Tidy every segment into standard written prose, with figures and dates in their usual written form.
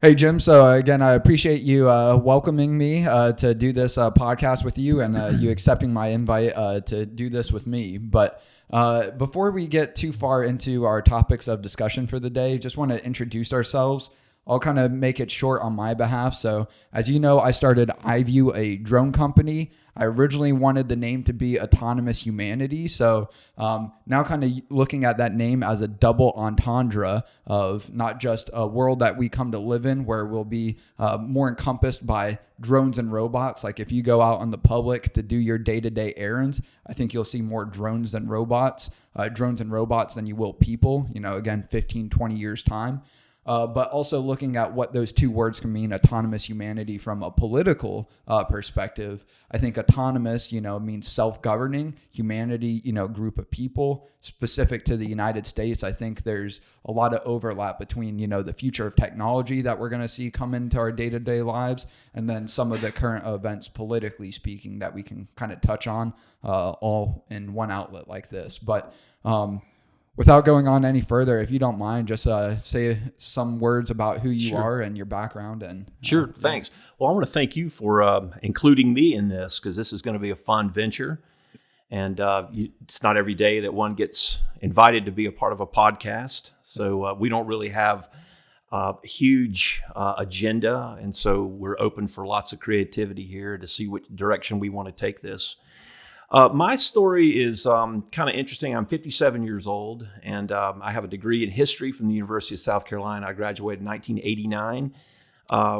Hey, Jim. So again, I appreciate you welcoming me to do this podcast with you and you accepting my invite to do this with me. But before we get too far into our topics of discussion for the day, just want to introduce ourselves. I'll kind of make it short on my behalf. So as you know, I started iVue, a drone company. I originally wanted the name to be Autonomous Humanity. So now kind of looking at that name as a double entendre of not just a world that we come to live in where we'll be more encompassed by drones and robots. Like if you go out on the public to do your day-to-day errands, I think you'll see more drones and robots than you will people, again, 15, 20 years time. But also looking at what those two words can mean, autonomous humanity from a political perspective. I think autonomous, means self-governing, humanity, group of people. Specific to the United States, I think there's a lot of overlap between, the future of technology that we're going to see come into our day-to-day lives, and then some of the current events, politically speaking, that we can kind of touch on all in one outlet like this. But without going on any further, if you don't mind, just say some words about who you are and your background. And Sure, thanks. Well, I want to thank you for including me in this because this is going to be a fun venture. And it's not every day that one gets invited to be a part of a podcast. So we don't really have a huge agenda. And so we're open for lots of creativity here to see what direction we want to take this. My story is kind of interesting. I'm 57 years old, and I have a degree in history from the University of South Carolina. I graduated in 1989,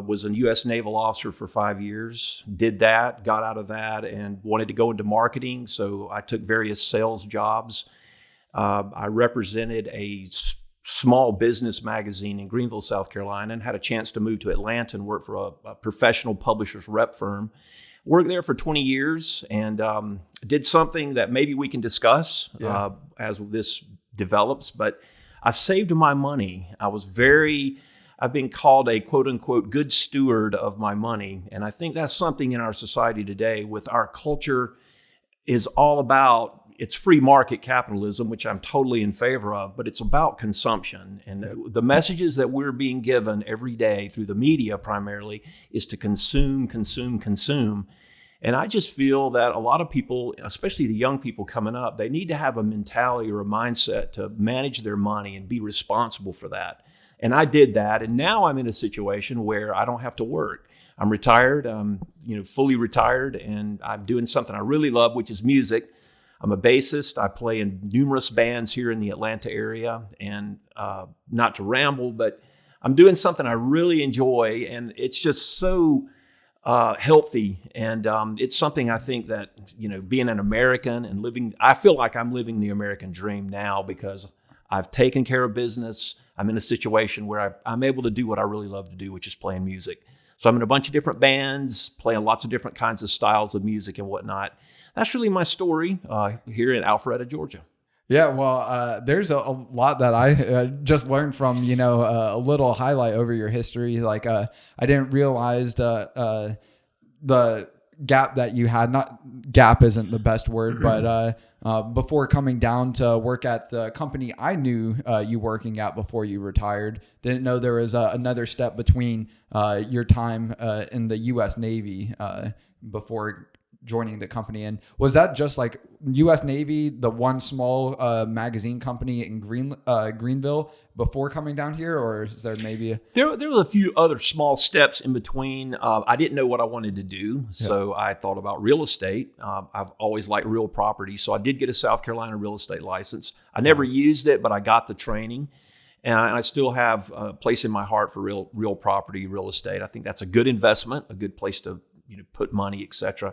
was a U.S. naval officer for 5 years, did that, got out of that, and wanted to go into marketing, so I took various sales jobs. I represented a small business magazine in Greenville, South Carolina, and had a chance to move to Atlanta and work for a professional publisher's rep firm. Worked there for 20 years and did something that maybe we can discuss as this develops. But I saved my money. I've been called a quote unquote good steward of my money. And I think that's something in our society today with our culture is all about. It's free market capitalism, which I'm totally in favor of, but it's about consumption. And the messages that we're being given every day through the media primarily is to consume, consume, consume. And I just feel that a lot of people, especially the young people coming up, they need to have a mentality or a mindset to manage their money and be responsible for that. And I did that. And now I'm in a situation where I don't have to work. I'm retired, I'm fully retired, and I'm doing something I really love, which is music. I'm a bassist. I play in numerous bands here in the Atlanta area. And not to ramble, but I'm doing something I really enjoy. And it's just so healthy. And it's something I think that, being an American and living, I feel like I'm living the American dream now because I've taken care of business. I'm in a situation where I'm able to do what I really love to do, which is playing music. So I'm in a bunch of different bands, playing lots of different kinds of styles of music and whatnot. That's really my story here in Alpharetta, Georgia. Yeah, well, there's a lot that I just learned from, a little highlight over your history. Like I didn't realize the gap that you had. Not gap isn't the best word, but before coming down to work at the company I knew you working at before you retired, didn't know there was another step between your time in the U.S. Navy before joining the company. And was that just like U.S. Navy, the one small magazine company in Greenville before coming down here, or is there maybe there were a few other small steps in between. I didn't know what I wanted to do, so I thought about real estate. I've always liked real property, so I did get a South Carolina real estate license. I never used it, but I got the training. And I still have a place in my heart for real property, real estate. I think that's a good investment, a good place to put money, etc.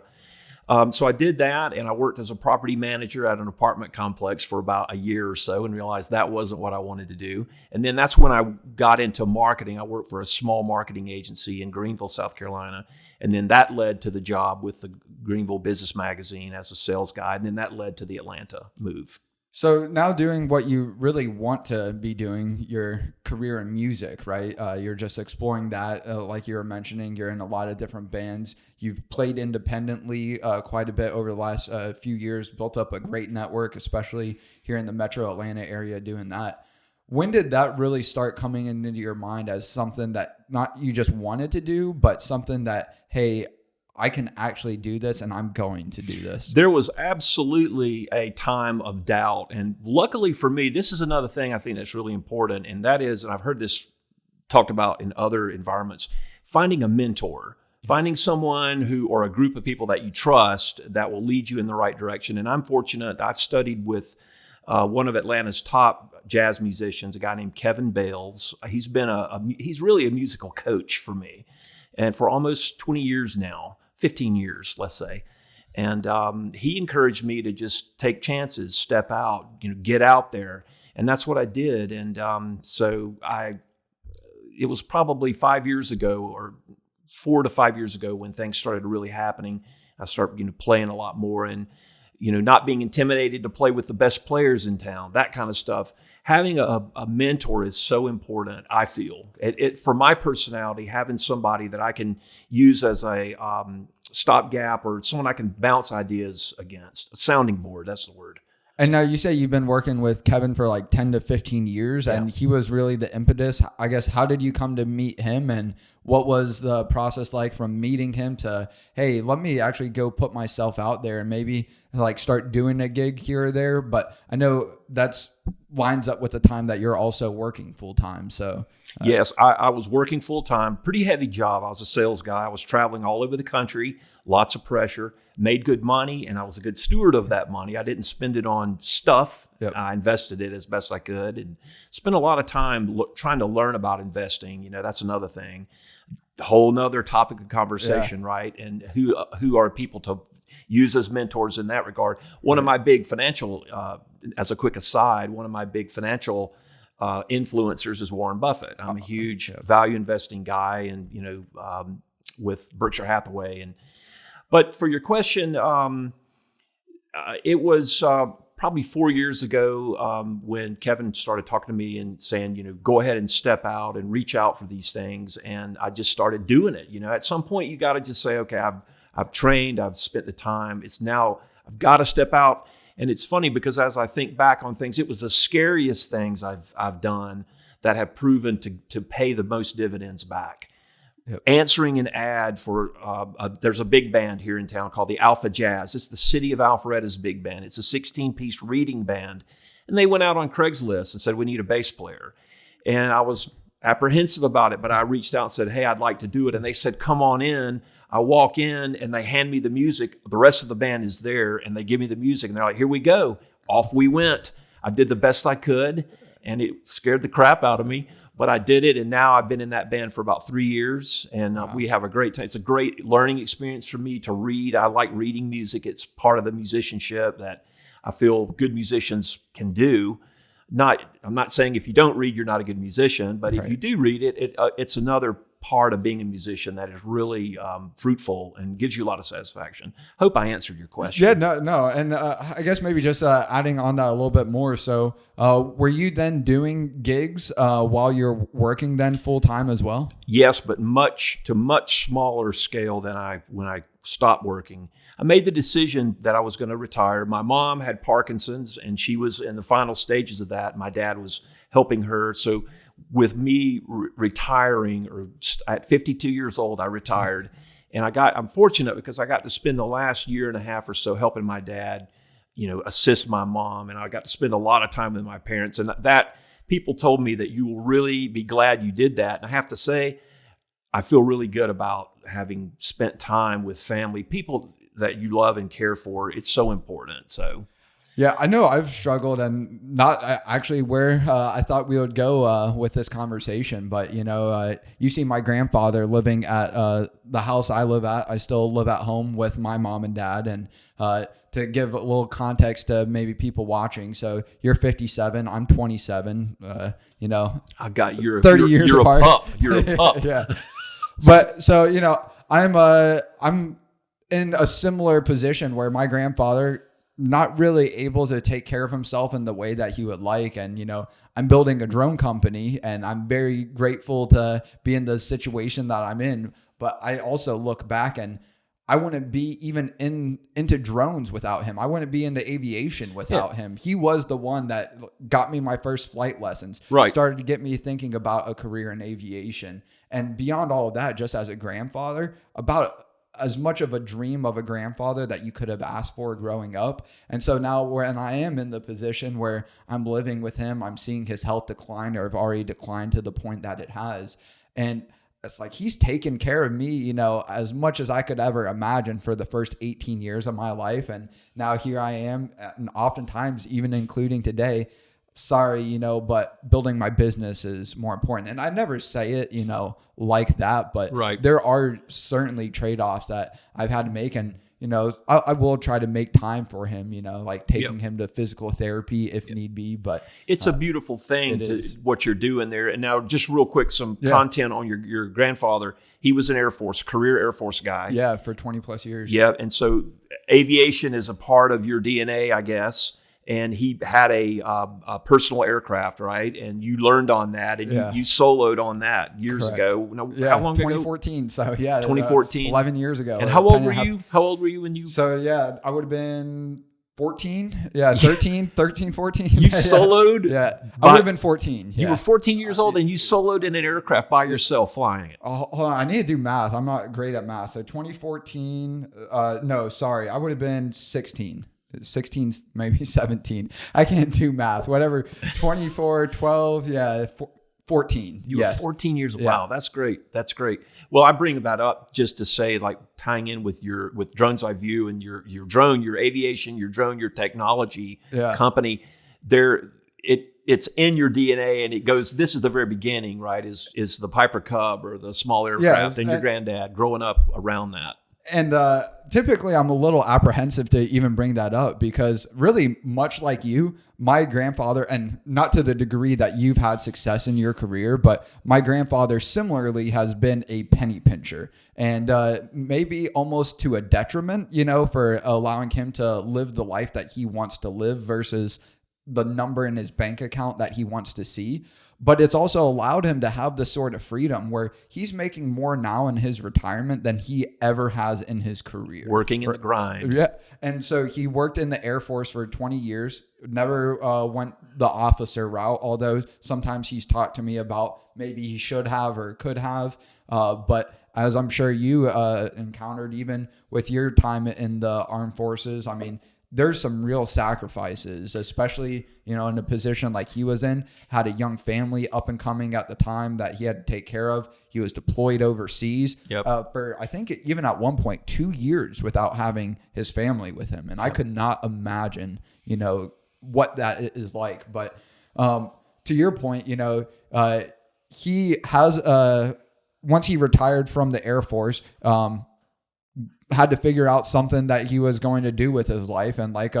So I did that, and I worked as a property manager at an apartment complex for about a year or so and realized that wasn't what I wanted to do. And then that's when I got into marketing. I worked for a small marketing agency in Greenville, South Carolina. And then that led to the job with the Greenville Business Magazine as a sales guy. And then that led to the Atlanta move. So now doing what you really want to be doing, your career in music, right? You're just exploring that. Like you were mentioning, you're in a lot of different bands. You've played independently quite a bit over the last few years, built up a great network, especially here in the Metro Atlanta area doing that. When did that really start coming into your mind as something that not you just wanted to do, but something that, hey, I can actually do this and I'm going to do this? There was absolutely a time of doubt. And luckily for me, this is another thing I think that's really important. And that is, and I've heard this talked about in other environments, finding a mentor, finding someone who, or a group of people that you trust that will lead you in the right direction. And I'm fortunate, I've studied with one of Atlanta's top jazz musicians, a guy named Kevin Bales. He's been he's really a musical coach for me, and for almost 20 years now, 15 years, let's say. And he encouraged me to just take chances, step out, get out there, and that's what I did. And it was probably 5 years ago, or 4 to 5 years ago, when things started really happening. I started, playing a lot more, and not being intimidated to play with the best players in town, that kind of stuff. Having a mentor is so important, I feel. For my personality, having somebody that I can use as a stopgap, or someone I can bounce ideas against. A sounding board, that's the word. And now you say you've been working with Kevin for like 10 to 15 years, and he was really the impetus. I guess, how did you come to meet him, and what was the process like from meeting him to, hey, let me actually go put myself out there and maybe like start doing a gig here or there? But I know that's lines up with the time that you're also working full time. So yes, I was working full time, pretty heavy job. I was a sales guy. I was traveling all over the country, lots of pressure, made good money, and I was a good steward of that money. I didn't spend it on stuff. Yep. I invested it as best I could, and spent a lot of time trying to learn about investing. That's another thing, whole nother topic of conversation, right? And who are people to use as mentors in that regard. One of my big financial, as a quick aside, one of my big financial influencers is Warren Buffett. I'm a huge value investing guy, and with Berkshire Hathaway. But for your question, it was probably 4 years ago when Kevin started talking to me and saying, go ahead and step out and reach out for these things, and I just started doing it. At some point you got to just say, okay, I've trained, I've spent the time. It's now I've got to step out. And it's funny because as I think back on things, it was the scariest things I've done that have proven to pay the most dividends back. Yep. Answering an ad for, there's a big band here in town called the Alpha Jazz. It's the city of Alpharetta's big band. It's a 16-piece reading band. And they went out on Craigslist and said, we need a bass player. And I was apprehensive about it, but I reached out and said, hey, I'd like to do it. And they said, come on in. I walk in and they hand me the music. The rest of the band is there, and they give me the music, and they're like, here we go. Off we went. I did the best I could, and it scared the crap out of me, but I did it. And now I've been in that band for about 3 years, and we have a great time. It's a great learning experience for me to read. I like reading music. It's part of the musicianship that I feel good musicians can do. I'm not saying if you don't read, you're not a good musician, but if you do read it, it's another part of being a musician that is really fruitful and gives you a lot of satisfaction. Hope I answered your question. Yeah, no. And I guess maybe just adding on that a little bit more. So were you then doing gigs while you're working then full time as well? Yes, but much smaller scale than when I stopped working. I made the decision that I was going to retire. My mom had Parkinson's, and she was in the final stages of that. My dad was helping her. So with me retiring, or at 52 years old, I retired. And I'm fortunate because I got to spend the last year and a half or so helping my dad, assist my mom. And I got to spend a lot of time with my parents. And that people told me that you will really be glad you did that. And I have to say, I feel really good about having spent time with family, people that you love and care for. It's so important. So. Yeah, I know I've struggled, and not actually where I thought we would go with this conversation. But, you see my grandfather living at the house I live at. I still live at home with my mom and dad. And to give a little context to maybe people watching. So you're 57, I'm 27, I got you're 30 years you're apart. A pup. You're a pup. Yeah. But so, I'm in a similar position where my grandfather not really able to take care of himself in the way that he would like. And, I'm building a drone company, and I'm very grateful to be in the situation that I'm in. But I also look back, and I wouldn't be even into drones without him. I wouldn't be into aviation without him. He was the one that got me my first flight lessons. Right. Started to get me thinking about a career in aviation. And beyond all of that, just as a grandfather, about as much of a dream of a grandfather that you could have asked for growing up. And so now when I am in the position where I'm living with him, I'm seeing his health decline, or have already declined to the point that it has. And it's like he's taken care of me, you know, as much as I could ever imagine for the first 18 years of my life. And now here I am, and oftentimes, even including today, sorry, you know, but building my business is more important. And I never say it, you know, like that, but there are certainly trade-offs that I've had to make. And, you know, I will try to make time for him, you know, like taking him to physical therapy if need be. But it's a beautiful thing what you're doing there. And now just real quick, some content on your grandfather. He was an career Air Force guy. Yeah, for 20 plus years. Yeah. And so aviation is a part of your DNA, I guess. And he had a personal aircraft, right? And you learned on that, and you soloed on that years ago. How long 2014. ago? 2014. So 2014. 11 years ago. And how old were you? How old were you when you? So I would have been 14. 13, 14. You soloed? I would have been 14. You were 14 years old, and you soloed in an aircraft by yourself flying it. Hold on, I need to do math. I'm not great at math. So 2014. No, sorry, I would have been 16. 16, maybe 17. I can't do math. Whatever. 24, 12. 14. You were 14 years old. Wow, that's great. That's great. Well, I bring that up just to say, like, tying in with Drones iVue and your drone, your aviation, your drone, your technology company. It's in your DNA, and it goes. This is the very beginning, right? Is the Piper Cub or the small aircraft, and your granddad growing up around that. And typically I'm a little apprehensive to even bring that up, because really, much like you, my grandfather, and not to the degree that you've had success in your career, but my grandfather similarly has been a penny pincher, and maybe almost to a detriment, you know, for allowing him to live the life that he wants to live versus the number in his bank account that he wants to see. But it's also allowed him to have this sort of freedom where he's making more now in his retirement than he ever has in his career. Working in the grind. Yeah. And so he worked in the Air Force for 20 years, never went the officer route, although sometimes he's talked to me about maybe he should have or could have. But as I'm sure you encountered even with your time in the armed forces, I mean, there's some real sacrifices, especially, you know, in a position like he was in, had a young family up and coming at the time that he had to take care of. He was deployed overseas for, I think, even at one point, 2 years without having his family with him. And I could not imagine, you know, what that is like. But to your point, you know, he has, once he retired from the Air Force, had to figure out something that he was going to do with his life. And like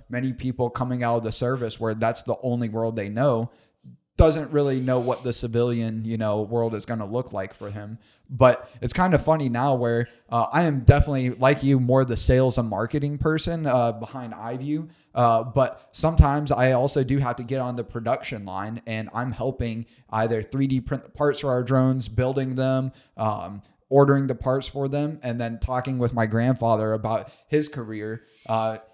many people coming out of the service where that's the only world they know, doesn't really know what the civilian, you know, world is going to look like for him. But it's kind of funny now where I am definitely, like you, more the sales and marketing person behind iVue. But sometimes I also do have to get on the production line, and I'm helping either 3D print the parts for our drones, building them, ordering the parts for them, and then talking with my grandfather about his career.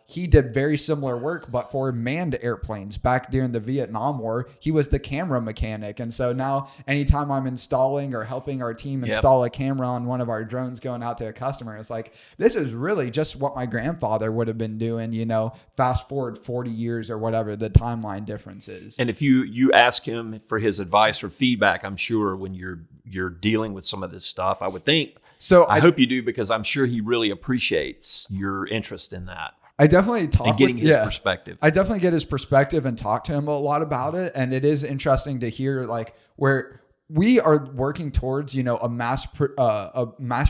He did very similar work, but for manned airplanes back during the Vietnam War. He was the camera mechanic. And so now anytime I'm installing or helping our team install a camera on one of our drones going out to a customer, it's like, this is really just what my grandfather would have been doing, you know, fast forward 40 years or whatever the timeline difference is. And if you ask him for his advice or feedback, I'm sure when you're dealing with some of this stuff, I would think. So I hope you do, because I'm sure he really appreciates your interest in that. I definitely talk and getting his perspective. I definitely get his perspective and talk to him a lot about it. And it is interesting to hear, like, where we are working towards, you know, a mass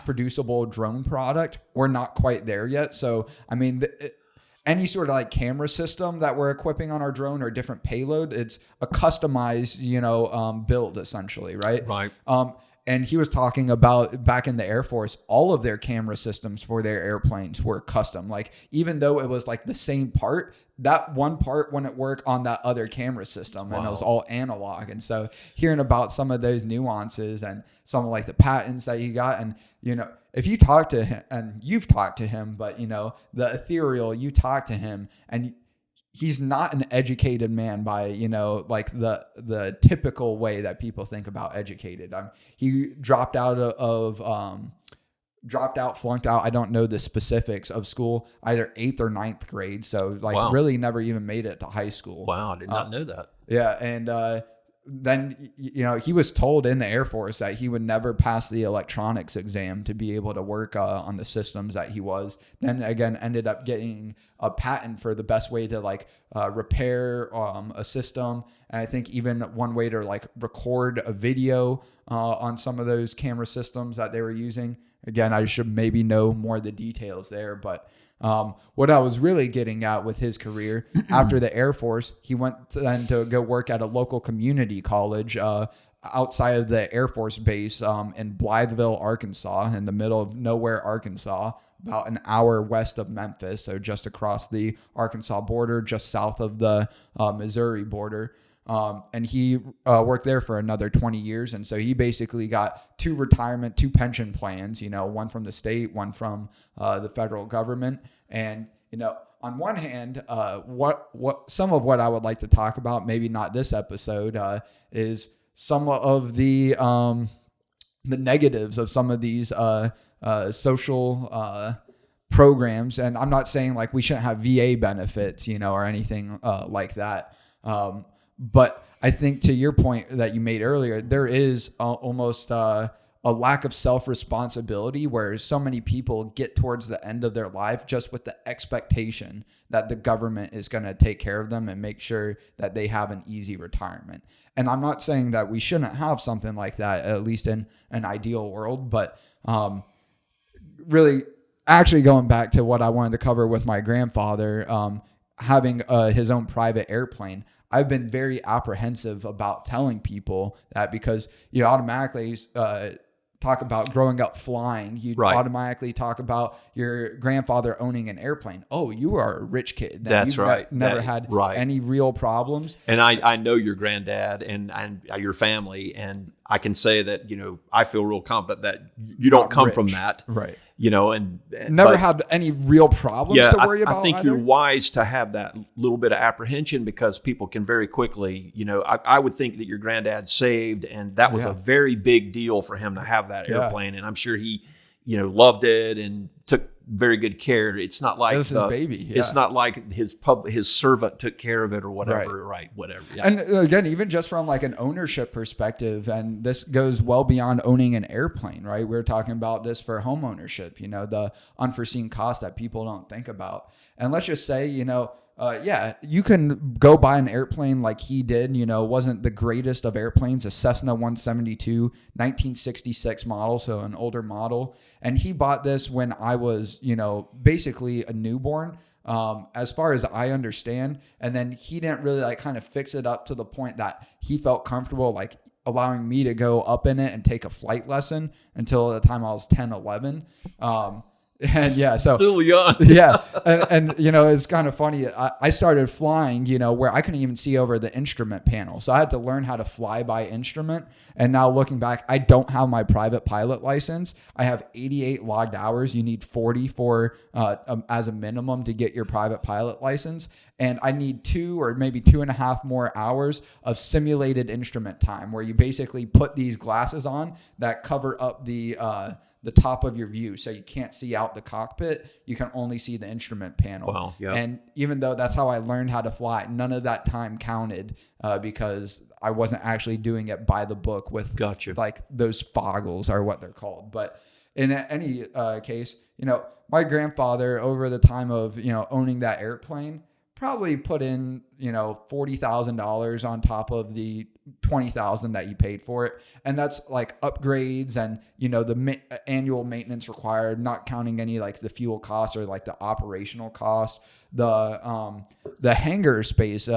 producible drone product. We're not quite there yet. So, I mean, any sort of like camera system that we're equipping on our drone or different payload, it's a customized, you know, build essentially. Right. And he was talking about back in the Air Force, all of their camera systems for their airplanes were custom. Like, even though it was like the same part, that one part wouldn't work on that other camera system. And it was all analog. And so hearing about some of those nuances and some of like the patents that he got, and, you know, if you talk to him, and you've talked to him, but, you know, the ethereal, you talk to him, and he's not an educated man by, you know, like the typical way that people think about educated. He dropped out flunked out. I don't know the specifics of school, either 8th or 9th grade. So like really never even made it to high school. Wow. I did not know that. Yeah. And, then, you know, he was told in the Air Force that he would never pass the electronics exam to be able to work on the systems that he was. Then again, ended up getting a patent for the best way to like repair a system. And I think even one way to like record a video on some of those camera systems that they were using. Again, I should maybe know more of the details there, but what I was really getting at with his career after the Air Force, he went then to go work at a local community college outside of the Air Force base in Blytheville, Arkansas, in the middle of nowhere, Arkansas, about an hour west of Memphis. So just across the Arkansas border, just south of the Missouri border. And he worked there for another 20 years. And so he basically got 2 pension plans, you know, one from the state, one from the federal government. And, you know, on one hand, some of what I would like to talk about, maybe not this episode, is some of the negatives of some of these social programs. And I'm not saying like we shouldn't have VA benefits, you know, or anything like that. But I think to your point that you made earlier, there is almost a lack of self-responsibility where so many people get towards the end of their life just with the expectation that the government is going to take care of them and make sure that they have an easy retirement. And I'm not saying that we shouldn't have something like that, at least in an ideal world, but really actually going back to what I wanted to cover with my grandfather, having his own private airplane, I've been very apprehensive about telling people that because you automatically talk about growing up flying. You automatically talk about your grandfather owning an airplane. Oh, you are a rich kid. That's right. Never had any real problems. And I know your granddad and your family, and I can say that, you know, I feel real confident that you don't come from that. Right. You know, and never had any real problems to worry about. I think you're wise to have that little bit of apprehension because people can very quickly, you know, I would think that your granddad saved, and that was a very big deal for him to have that airplane. And I'm sure he, you know, loved it and took very good care. It's not like it was his baby. Yeah. It's not like his servant took care of it or whatever. Whatever. Yeah. And again, even just from like an ownership perspective, and this goes well beyond owning an airplane, right? We're talking about this for home ownership, you know, the unforeseen cost that people don't think about. And let's just say, you know, you can go buy an airplane like he did, you know, wasn't the greatest of airplanes, a Cessna 172, 1966 model, so an older model. And he bought this when I was, you know, basically a newborn, as far as I understand. And then he didn't really like kind of fix it up to the point that he felt comfortable like allowing me to go up in it and take a flight lesson until the time I was 10, 11. And yeah, so still young. Yeah. And, you know, it's kind of funny. I started flying, you know, where I couldn't even see over the instrument panel. So I had to learn how to fly by instrument. And now looking back, I don't have my private pilot license. I have 88 logged hours. You need 40 for as a minimum to get your private pilot license. And I need 2 or maybe 2.5 more hours of simulated instrument time where you basically put these glasses on that cover up the top of your view. So you can't see out the cockpit. You can only see the instrument panel. Wow. Yeah. And even though that's how I learned how to fly, none of that time counted because I wasn't actually doing it by the book with like those foggles are what they're called. But in any case, you know, my grandfather over the time of, you know, owning that airplane probably put in, $40,000 on top of the $20,000 that you paid for it. And that's like upgrades and, the annual maintenance required, not counting any like the fuel costs or like the operational costs. The hangar space,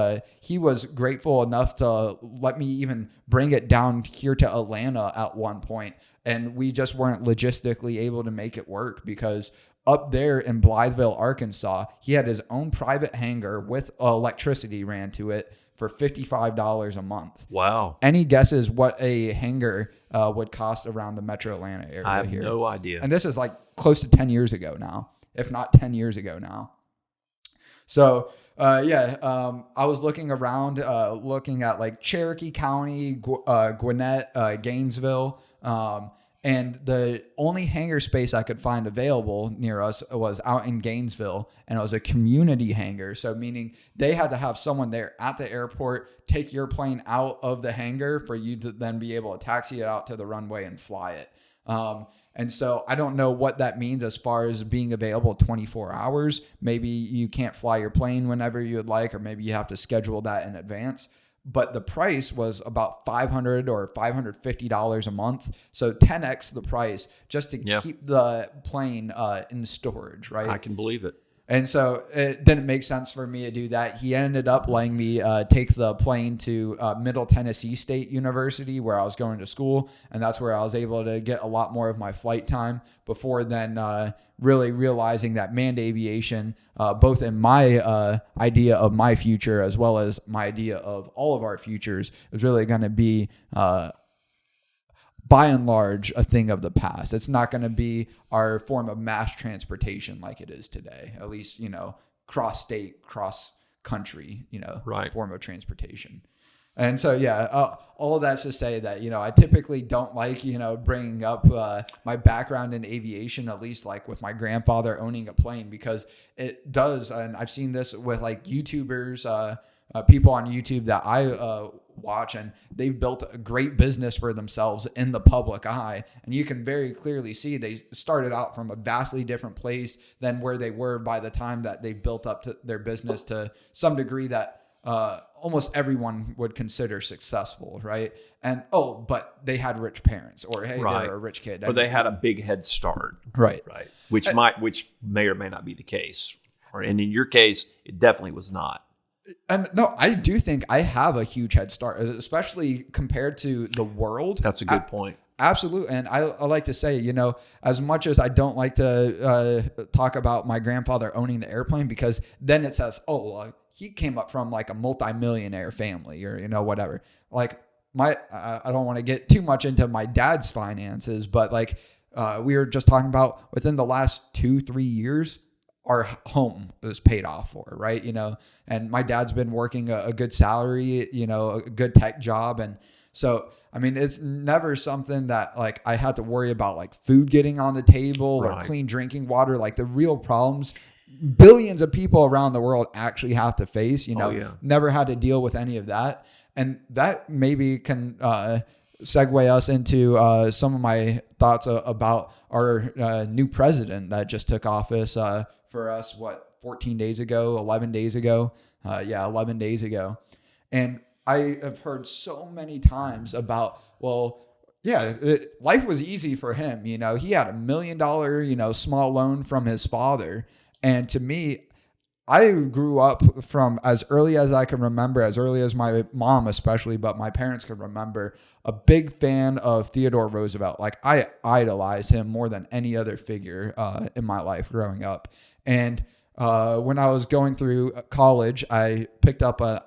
he was grateful enough to let me even bring it down here to Atlanta at one point. And we just weren't logistically able to make it work because up there in Blytheville, Arkansas, he had his own private hangar with electricity ran to it for $55 a month. Wow. Any guesses what a hangar would cost around the metro Atlanta area? I have here? no idea. And this is like close to 10 years ago now, if not 10 years ago now. So, I was looking around, looking at like Cherokee County, Gwinnett, Gainesville, and the only hangar space I could find available near us was out in Gainesville, and it was a community hangar. So meaning they had to have someone there at the airport, take your plane out of the hangar for you to then be able to taxi it out to the runway and fly it. And so I don't know what that means as far as being available 24 hours. Maybe you can't fly your plane whenever you would like, or maybe you have to schedule that in advance. But the price was about $500 or $550 a month. So 10x the price just to keep the plane in storage, right? I can believe it. And so it didn't make sense for me to do that. He ended up letting me take the plane to Middle Tennessee State University, where I was going to school. And that's where I was able to get a lot more of my flight time before then really realizing that manned aviation, both in my idea of my future as well as my idea of all of our futures, is really going to be by and large a thing of the past. It's not going to be our form of mass transportation like it is today, at least, cross state, cross country, form of transportation. And so, all of that's to say that, I typically don't like, bringing up my background in aviation, at least like with my grandfather owning a plane, because it does. And I've seen this with like YouTubers, people on YouTube that I watch, and they've built a great business for themselves in the public eye. And you can very clearly see they started out from a vastly different place than where they were by the time that they built up to their business to some degree that almost everyone would consider successful, right? And but they had rich parents, or hey, they were a rich kid, or they had a big head start, right? Which may or may not be the case, and in your case, it definitely was not. And no, I do think I have a huge head start, especially compared to the world. That's a good point. Absolutely. And I like to say, as much as I don't like to talk about my grandfather owning the airplane, because then it says, he came up from like a multimillionaire family or, whatever. Like I don't want to get too much into my dad's finances, but like we were just talking about within the last 2-3 years, our home is paid off for, right? And my dad's been working a good salary, a good tech job. And so, I mean, it's never something that like I had to worry about like food getting on the table or clean drinking water. Like the real problems billions of people around the world actually have to face, never had to deal with any of that. And that maybe can segue us into some of my thoughts about our new president that just took office for us, 11 days ago. 11 days ago. And I have heard so many times about, life was easy for him. He had $1 million, small loan from his father. And to me, I grew up from as early as I can remember, as early as my mom especially, but my parents could remember, a big fan of Theodore Roosevelt. Like I idolized him more than any other figure in my life growing up. And when I was going through college, I picked up a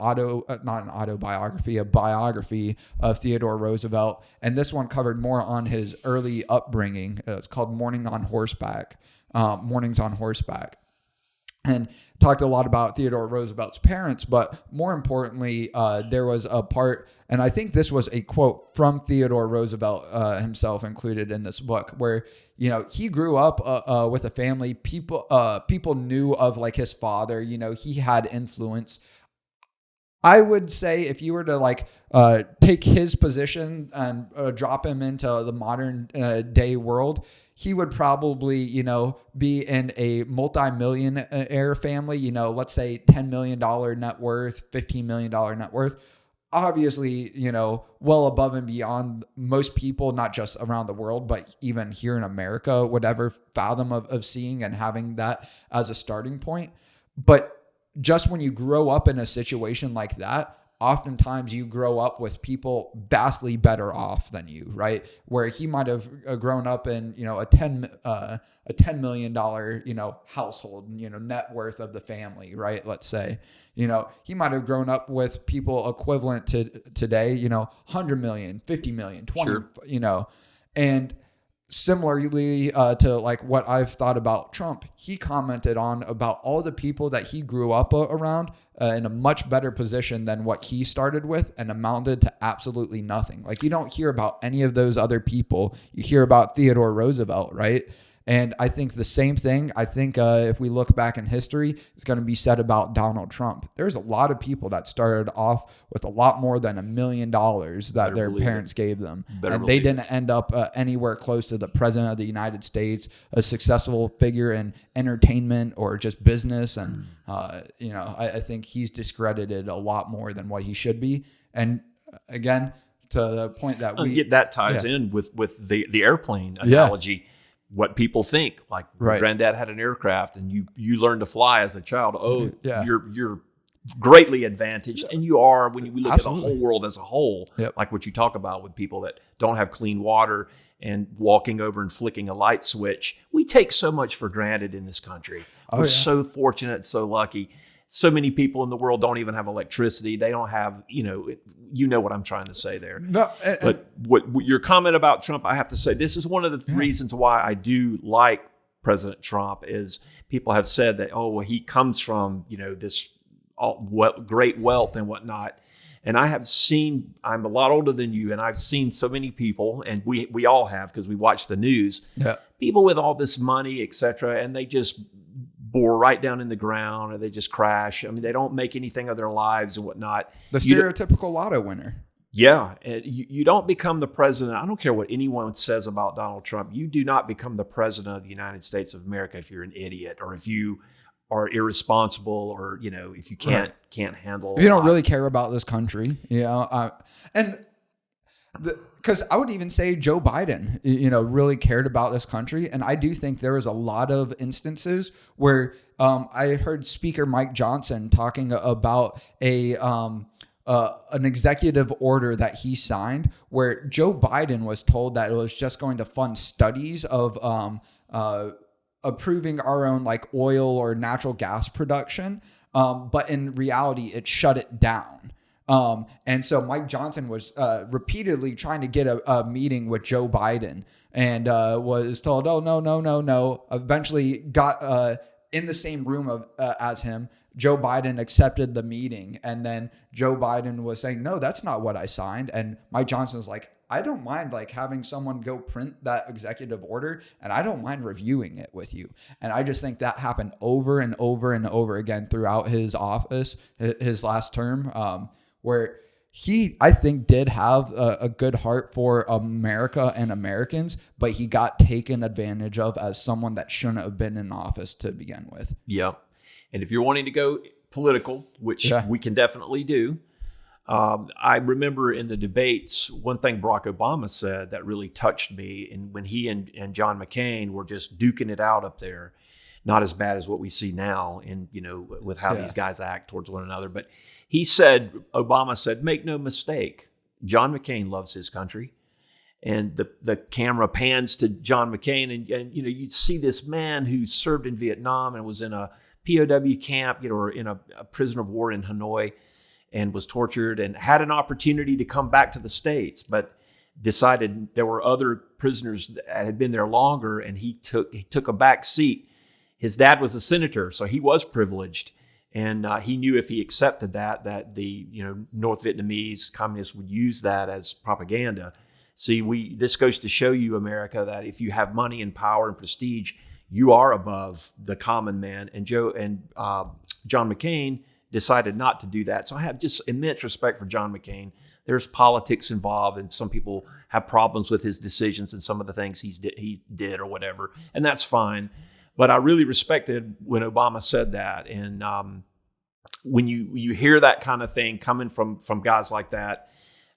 biography of Theodore Roosevelt. And this one covered more on his early upbringing. It's called Mornings on Horseback. And talked a lot about Theodore Roosevelt's parents, but more importantly, there was a part, and I think this was a quote from Theodore Roosevelt himself included in this book, where he grew up with a family. People knew of like his father. He had influence. I would say if you were to like take his position and drop him into the modern day world, he would probably, be in a multi-millionaire family, let's say $10 million net worth, $15 million net worth. Obviously, well above and beyond most people, not just around the world, but even here in America, would ever fathom of seeing and having that as a starting point. But just when you grow up in a situation like that, oftentimes you grow up with people vastly better off than you, right? Where he might have grown up in, a $10 million, household, net worth of the family, right? Let's say, he might have grown up with people equivalent to today, 100 million, 50 million, 20, Sure. And similarly to like what I've thought about Trump, he commented on about all the people that he grew up around in a much better position than what he started with, and amounted to absolutely nothing. Like, you don't hear about any of those other people. You hear about Theodore Roosevelt, right? And I think the same thing, if we look back in history, is going to be said about Donald Trump. There's a lot of people that started off with a lot more than $1 million that their parents gave them. And they didn't end up anywhere close to the president of the United States, a successful figure in entertainment or just business. And, I think he's discredited a lot more than what he should be. And again, to the point that that ties in with the airplane analogy. Yeah. What people think, like right. Granddad had an aircraft and you learned to fly as a child. You're greatly advantaged, and you are when we look Absolutely. At the whole world as a whole, like what you talk about with people that don't have clean water and walking over and flicking a light switch. We take so much for granted in this country. We're so fortunate, so lucky. So many people in the world don't even have electricity. They don't have, you know what I'm trying to say there. No, but what your comment about Trump, I have to say, this is one of the reasons why I do like President Trump is people have said that, he comes from, this great wealth and whatnot. And I have seen, I'm a lot older than you, and I've seen so many people, and we all have because we watch the news, people with all this money, et cetera, and they just bore right down in the ground, or they just crash. I mean, they don't make anything of their lives and whatnot. The stereotypical lotto winner. Yeah. And you don't become the president. I don't care what anyone says about Donald Trump. You do not become the president of the United States of America if you're an idiot, or if you are irresponsible, or, if you can't handle. If you don't really care about this country, because I would even say Joe Biden, really cared about this country. And I do think there was a lot of instances where I heard Speaker Mike Johnson talking about an executive order that he signed where Joe Biden was told that it was just going to fund studies of approving our own like oil or natural gas production. But in reality, it shut it down. And so Mike Johnson was repeatedly trying to get a meeting with Joe Biden, and was told, oh, no. Eventually got in the same room as him. Joe Biden accepted the meeting, and then Joe Biden was saying, no, that's not what I signed. And Mike Johnson was like, I don't mind like having someone go print that executive order, and I don't mind reviewing it with you. And I just think that happened over and over and over again throughout his office, his last term. Where he, I think, did have a good heart for America and Americans, but he got taken advantage of as someone that shouldn't have been in office to begin with. Yeah. And if you're wanting to go political, which we can definitely do, I remember in the debates, one thing Barack Obama said that really touched me, and when he and John McCain were just duking it out up there, not as bad as what we see now in, with how these guys act towards one another, but Obama said, make no mistake, John McCain loves his country. And the camera pans to John McCain, and you'd see this man who served in Vietnam and was in a POW camp, or in a prisoner of war in Hanoi, and was tortured and had an opportunity to come back to the States, but decided there were other prisoners that had been there longer, and he took a back seat. His dad was a senator, so he was privileged. And he knew if he accepted that the North Vietnamese communists would use that as propaganda. See, this goes to show you, America, that if you have money and power and prestige, you are above the common man. And John McCain decided not to do that. So I have just immense respect for John McCain. There's politics involved, and some people have problems with his decisions and some of the things he did or whatever, and that's fine. But I really respected when Obama said that, and when you hear that kind of thing coming from guys like that,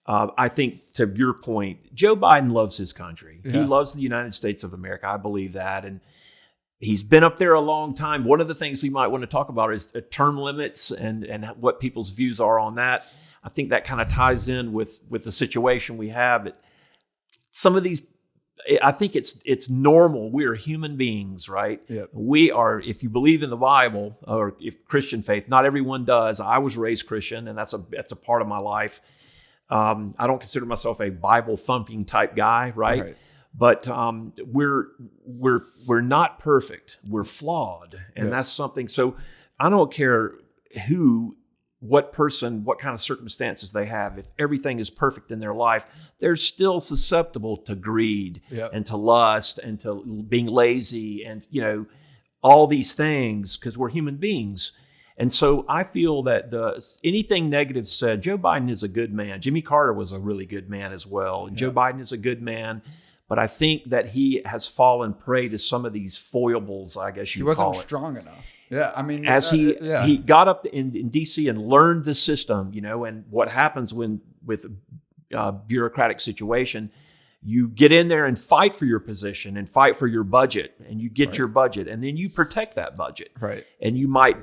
I think, to your point, Joe Biden loves his country. Yeah. He loves the United States of America. I believe that, and he's been up there a long time. One of the things we might want to talk about is term limits and what people's views are on that. I think that kind of ties in with the situation we have. Some of these, I think it's normal. We are human beings, right? Yep. We are, if you believe in the Bible or if Christian faith, not everyone does. I was raised Christian, and that's a part of my life. I don't consider myself a Bible thumping type guy, right? But we're not perfect. We're flawed, and that's something. So I don't care what person, what kind of circumstances they have. If everything is perfect in their life, they're still susceptible to greed and to lust and to being lazy and, all these things, because we're human beings. And so I feel that anything negative said, Joe Biden is a good man. Jimmy Carter was a really good man as well. And Joe Biden is a good man. But I think that he has fallen prey to some of these foibles, I guess you call it. He wasn't strong enough. Yeah, I mean, as he got up in D.C. and learned the system, and what happens with a bureaucratic situation, you get in there and fight for your position and fight for your budget, and you get your budget, and then you protect that budget. Right. And you might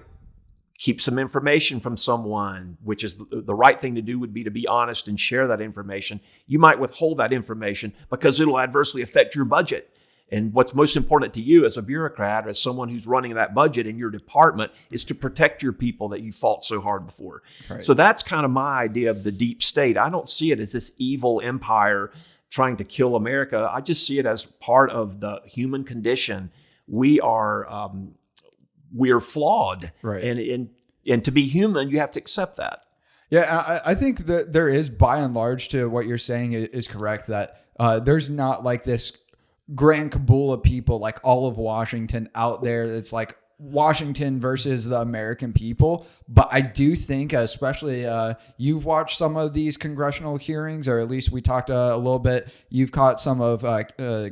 keep some information from someone, which is the right thing to do would be to be honest and share that information. You might withhold that information because it'll adversely affect your budget. And what's most important to you as a bureaucrat, as someone who's running that budget in your department, is to protect your people that you fought so hard before. Right. So that's kind of my idea of the deep state. I don't see it as this evil empire trying to kill America. I just see it as part of the human condition. We are flawed, right? And to be human, you have to accept that. Yeah, I think that there is, by and large, to what you're saying is correct, that there's not like this grand cabal of people like all of Washington out there. It's like Washington versus the American people. But I do think, especially you've watched some of these congressional hearings, or at least we talked a little bit. You've caught some of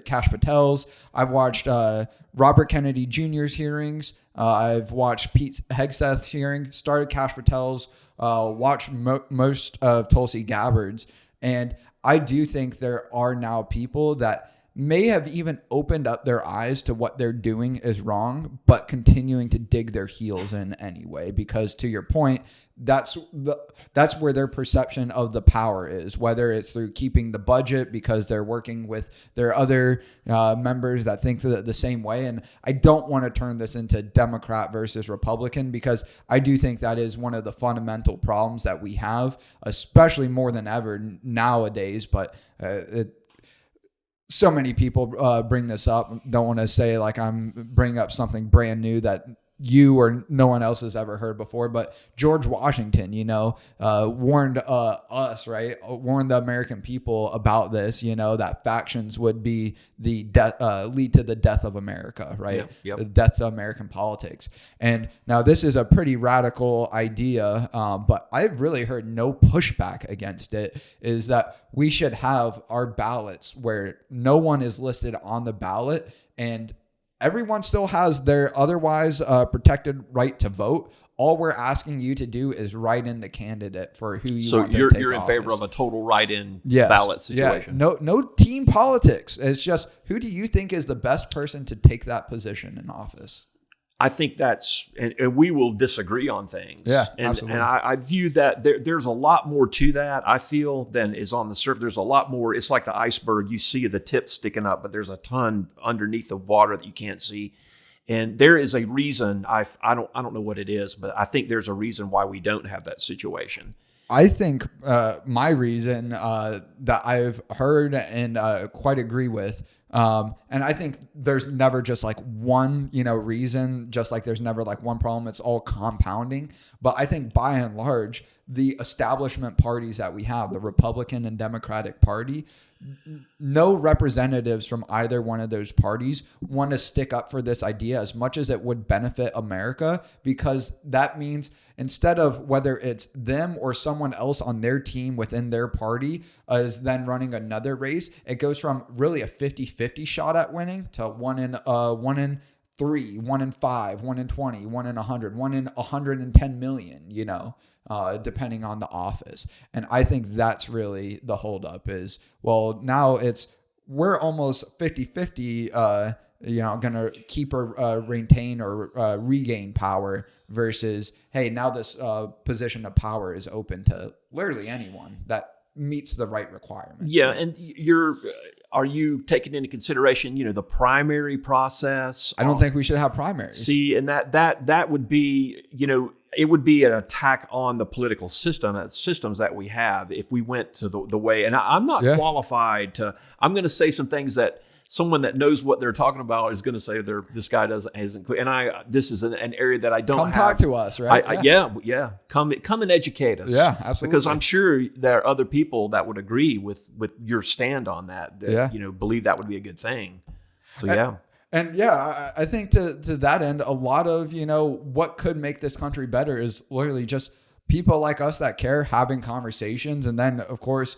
Kash Patel's. I've watched Robert Kennedy Jr.'s hearings. I've watched Pete Hegseth's hearing, started Kash Patel's, watched most of Tulsi Gabbard's. And I do think there are now people that may have even opened up their eyes to what they're doing is wrong, but continuing to dig their heels in anyway, because to your point, that's where their perception of the power is, whether it's through keeping the budget because they're working with their other members that think the same way. And I don't want to turn this into Democrat versus Republican, because I do think that is one of the fundamental problems that we have, especially more than ever nowadays. But so many people bring this up. Don't want to say like I'm bringing up something brand new that you or no one else has ever heard before, but George Washington, warned us, right? Warned the American people about this, that factions would be lead to the death of America, right? Yep. The death of American politics. And now this is a pretty radical idea, but I've really heard no pushback against it, is that we should have our ballots where no one is listed on the ballot, and everyone still has their otherwise protected right to vote. All we're asking you to do is write in the candidate for who you want to take office. So you're in favor of a total write-in ballot situation? Yeah. No team politics. It's just, who do you think is the best person to take that position in office? I think that's, and we will disagree on things. Yeah, and, absolutely. And I view that there's a lot more to that, I feel, than is on the surface. There's a lot more. It's like the iceberg. You see the tip sticking up, but there's a ton underneath the water that you can't see. And there is a reason, I don't know what it is, but I think there's a reason why we don't have that situation. I think my reason that I've heard and quite agree with, and I think there's never just like one, reason, just like there's never like one problem. It's all compounding. But I think by and large, the establishment parties that we have, the Republican and Democratic Party, no representatives from either one of those parties want to stick up for this idea as much as it would benefit America, because that means instead of whether it's them or someone else on their team within their party is then running another race, it goes from really a 50-50 shot at winning to 1 in 3, 1 in 5, 1 in 20, 1 in 100, 1 in 110 million, depending on the office. And I think that's really the holdup is, well, now we're almost 50-50, going to keep or retain or regain power versus, hey, now this position of power is open to literally anyone that meets the right requirements. Yeah, and are you taking into consideration, the primary process? I don't think we should have primaries. See, and that would be, it would be an attack on the political systems that we have if we went to the way. And I'm not qualified I'm going to say some things that someone that knows what they're talking about is going to say this guy isn't clear. And this is an area that I don't Come have. talk to us, right? Come and educate us. Yeah, absolutely. Because I'm sure there are other people that would agree with your stand on that believe that would be a good thing. So, yeah. And I think to that end, a lot of, what could make this country better is literally just people like us that care, having conversations. And then, of course,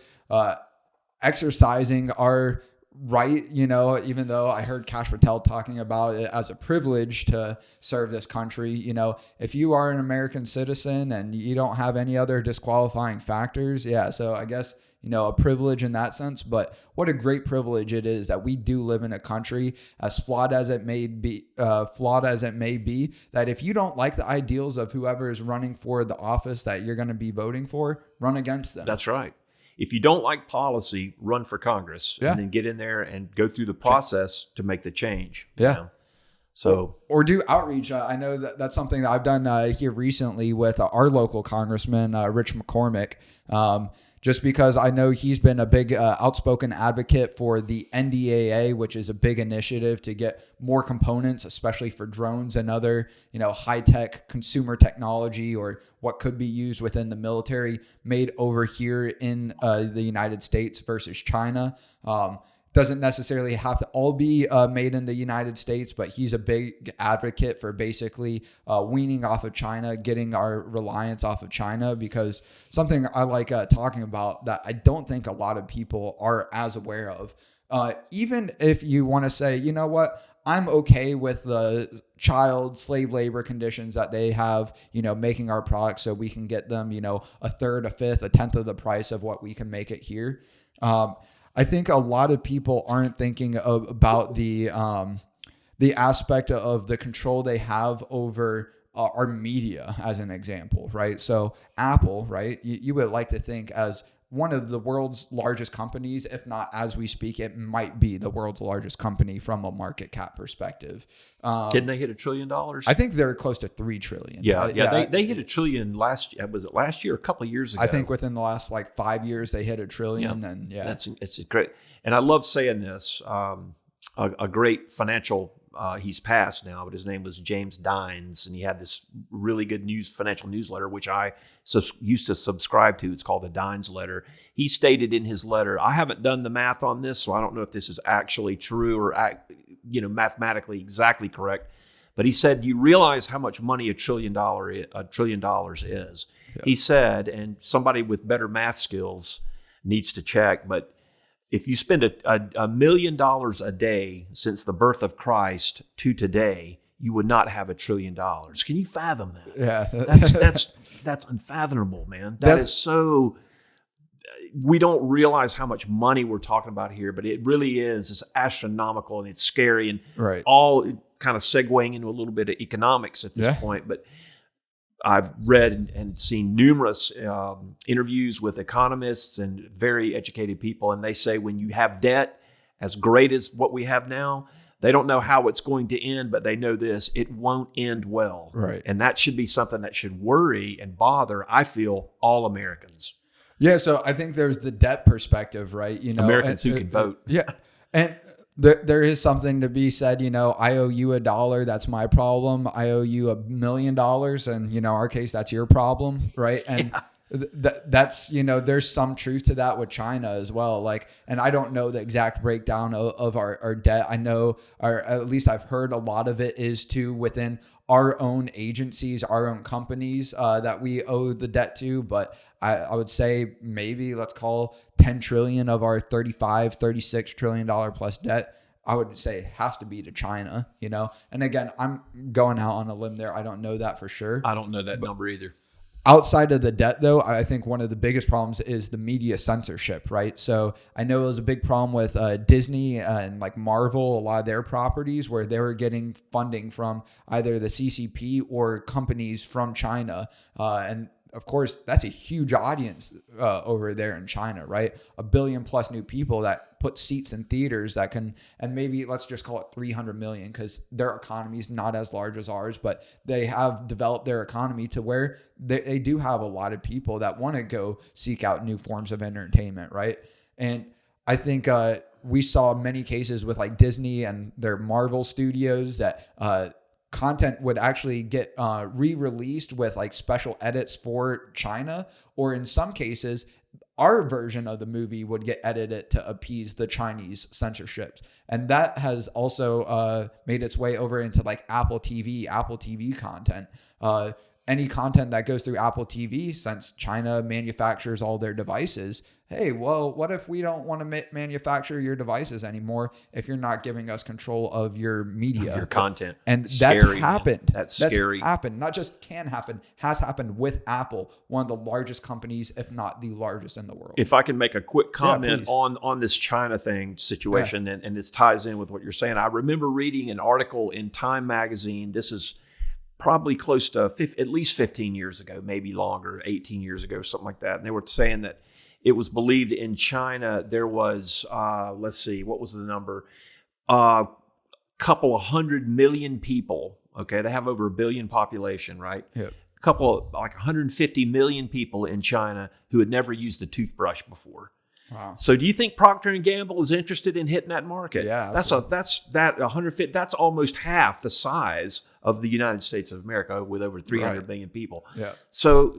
exercising our right, even though I heard Kash Patel talking about it as a privilege to serve this country, if you are an American citizen and you don't have any other disqualifying factors, so I guess, a privilege in that sense. But what a great privilege it is that we do live in a country, as flawed as it may be, that if you don't like the ideals of whoever is running for the office that you're going to be voting for, run against them. That's right. If you don't like policy, run for Congress and then get in there and go through the process to make the change. So, or do outreach. I know that's something that I've done here recently with our local congressman, Rich McCormick. Just because I know he's been a big outspoken advocate for the NDAA, which is a big initiative to get more components, especially for drones and other, high-tech consumer technology or what could be used within the military made over here in the United States versus China. Doesn't necessarily have to all be made in the United States, but he's a big advocate for basically weaning off of China, getting our reliance off of China, because something I like talking about that I don't think a lot of people are as aware of. Even if you want to say, you know what, I'm okay with the child slave labor conditions that they have, making our products so we can get them, a third, a fifth, a tenth of the price of what we can make it here. I think a lot of people aren't thinking about the aspect of the control they have over our media, as an example, right? So Apple, right? You would like to think as one of the world's largest companies, if not as we speak, it might be the world's largest company from a market cap perspective. Didn't they hit $1 trillion? I think they're close to $3 trillion. They hit $1 trillion last year or a couple of years ago? I think within the last 5 years they hit $1 trillion. And it's great. And I love saying this. A great financial. He's passed now, but his name was James Dines, and he had this really good financial newsletter, which I used to subscribe to. It's called the Dines Letter. He stated in his letter, I haven't done the math on this, so I don't know if this is actually true or mathematically exactly correct, but he said, you realize how much money $1 trillion is. Yeah. He said, and somebody with better math skills needs to check, but if you spend $1 million a day since the birth of Christ to today, you would not have $1 trillion. Can you fathom that? Yeah, that's unfathomable, man. That is so. We don't realize how much money we're talking about here, but it really is. It's astronomical and it's scary, and all kind of segueing into a little bit of economics at this point, but. I've read and seen numerous interviews with economists and very educated people, and they say when you have debt as great as what we have now, they don't know how it's going to end, but they know this: it won't end well. Right. And that should be something that should worry and bother, I feel, all Americans. Yeah, so I think there's the debt perspective, right? Americans who can vote. Yeah, and there is something to be said, I owe you $1. That's my problem. I owe you $1 million. And, our case, that's your problem. Right. And That's, there's some truth to that with China as well. Like, and I don't know the exact breakdown of our debt. I know, or at least I've heard a lot of it is within our own agencies, our own companies that we owe the debt to. But I would say maybe let's call 10 trillion of our $36 trillion plus debt, I would say has to be to China, And again, I'm going out on a limb there. I don't know that for sure. I don't know that number either. Outside of the debt, though, I think one of the biggest problems is the media censorship, right? So I know it was a big problem with Disney and like Marvel, a lot of their properties where they were getting funding from either the CCP or companies from China. And of course, that's a huge audience over there in China, right? 1 billion plus new people that put seats in theaters that can, and maybe let's just call it 300 million because their economy is not as large as ours, but they have developed their economy to where they do have a lot of people that want to go seek out new forms of entertainment, right? And I think we saw many cases with like Disney and their Marvel studios that content would actually get re-released with like special edits for China, or in some cases our version of the movie would get edited to appease the Chinese censorship. And that has also made its way over into like Apple TV content. Any content that goes through Apple TV, since China manufactures all their devices, hey, well, what if we don't want to manufacture your devices anymore if you're not giving us control of your media, your content? And scary, that's happened. Man. That's scary. Happened. Not just can happen, has happened with Apple, one of the largest companies, if not the largest in the world. If I can make a quick comment on this China thing situation, and this ties in with what you're saying. I remember reading an article in Time magazine. This is probably close to at least 15 years ago, maybe longer, 18 years ago, something like that. And they were saying that it was believed in China there was, let's see, what was the number? Couple of 100 million people. Okay, they have over 1 billion population, right? Yep. A couple of like 150 million people in China who had never used a toothbrush before. Wow. So do you think Procter & Gamble is interested in hitting that market? Yeah. That's 150. That's almost half the size of the United States of America with over 300 million people. Yeah. So,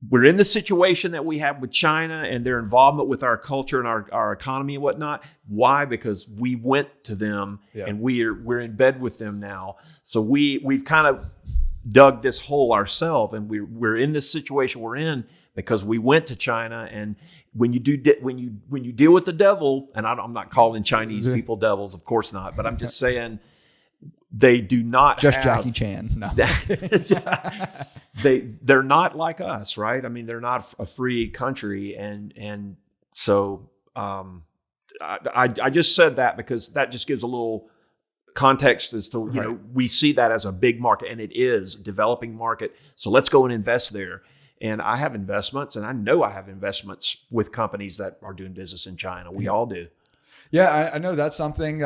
we're in the situation that we have with China and their involvement with our culture and our economy and whatnot. Why? Because we went to them and we're in bed with them now. So we've kind of dug this hole ourselves, and we're in this situation we're in because we went to China. And when you deal with the devil, and I'm not calling Chinese people devils, of course not, but I'm just saying they do not just have Jackie Chan. No, they're not like us, right? I mean, they're not a free country, and so I just said that because that just gives a little context as to we see that as a big market, and it is a developing market. So let's go and invest there. And I have investments, and I know I have investments with companies that are doing business in China. We all do. Yeah, I know that's something,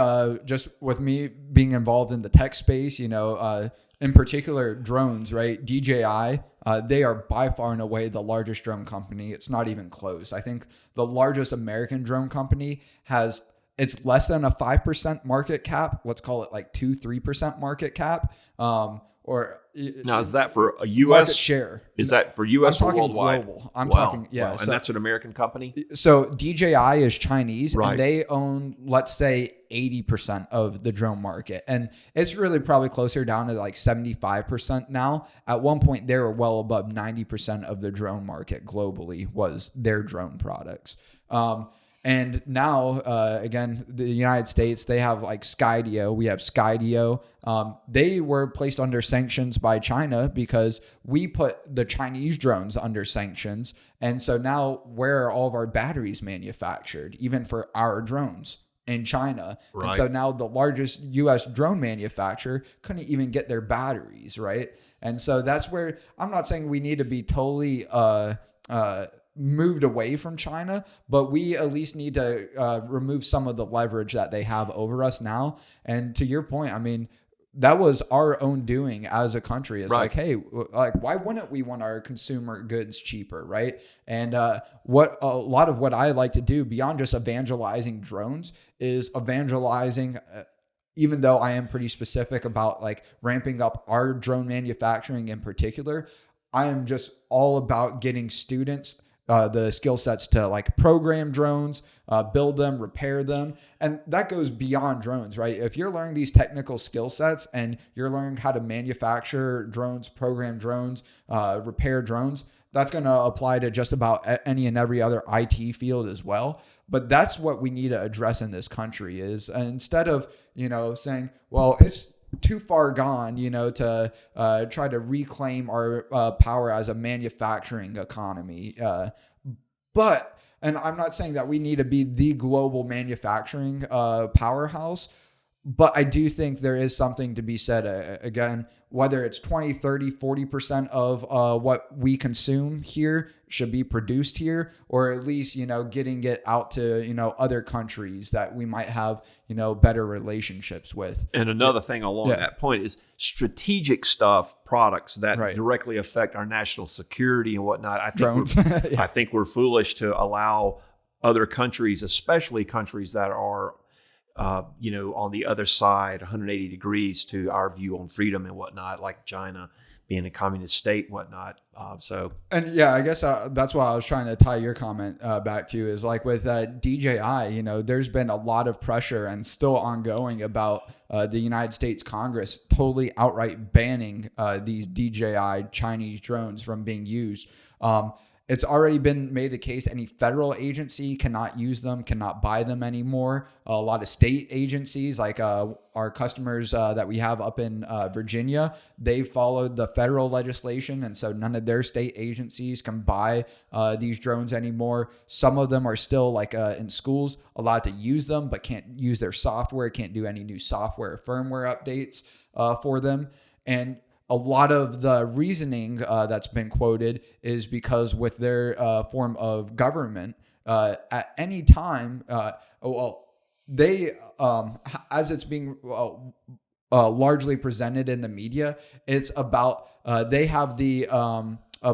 just with me being involved in the tech space, in particular drones, right? DJI, they are by far and away the largest drone company. It's not even close. I think the largest American drone company it's less than a 5% market cap. Let's call it like 2-3% market cap. Now, is that for a U.S. market share? Is that for U.S. or worldwide? Global. I'm talking, yeah. Wow. And that's an American company? So DJI is Chinese, right, and they own, let's say, 80% of the drone market. And it's really probably closer down to like 75% now. At one point, they were well above 90% of the drone market globally was their drone products. And now, again, the United States, they have like Skydio. We have Skydio. They were placed under sanctions by China because we put the Chinese drones under sanctions. And so now where are all of our batteries manufactured, even for our drones? In China. Right. And so now the largest U.S. drone manufacturer couldn't even get their batteries, right? And so that's where I'm not saying we need to be totally moved away from China, but we at least need to remove some of the leverage that they have over us now. And to your point, I mean, that was our own doing as a country. It's like, hey, like, why wouldn't we want our consumer goods cheaper, right? And what a lot of what I like to do beyond just evangelizing drones is evangelizing, even though I am pretty specific about like ramping up our drone manufacturing in particular, I am just all about getting students the skill sets to like program drones, build them, repair them. And that goes beyond drones, right? If you're learning these technical skill sets and you're learning how to manufacture drones, program drones, repair drones, that's going to apply to just about any and every other IT field as well. But that's what we need to address in this country is instead of, saying, well, it's too far gone, to try to reclaim our power as a manufacturing economy. And I'm not saying that we need to be the global manufacturing powerhouse, but I do think there is something to be said, again, whether it's 20, 30, 40% of what we consume here should be produced here, or at least, getting it out to, other countries that we might have, better relationships with. And another thing along that point is strategic products that directly affect our national security and whatnot. I think I think we're foolish to allow other countries, especially countries that are on the other side, 180 degrees to our view on freedom and whatnot, like China being a communist state and whatnot. I guess that's why I was trying to tie your comment back to is like with DJI, there's been a lot of pressure and still ongoing about the United States Congress totally outright banning these DJI Chinese drones from being used. It's already been made the case any federal agency cannot use them, cannot buy them anymore. A lot of state agencies, like our customers that we have up in Virginia, they followed the federal legislation, and so none of their state agencies can buy these drones anymore. Some of them are still like in schools allowed to use them, but can't use their software, can't do any new software or firmware updates for them. And a lot of the reasoning that's been quoted is because with their form of government, at any time, they, as it's being largely presented in the media, it's about they have the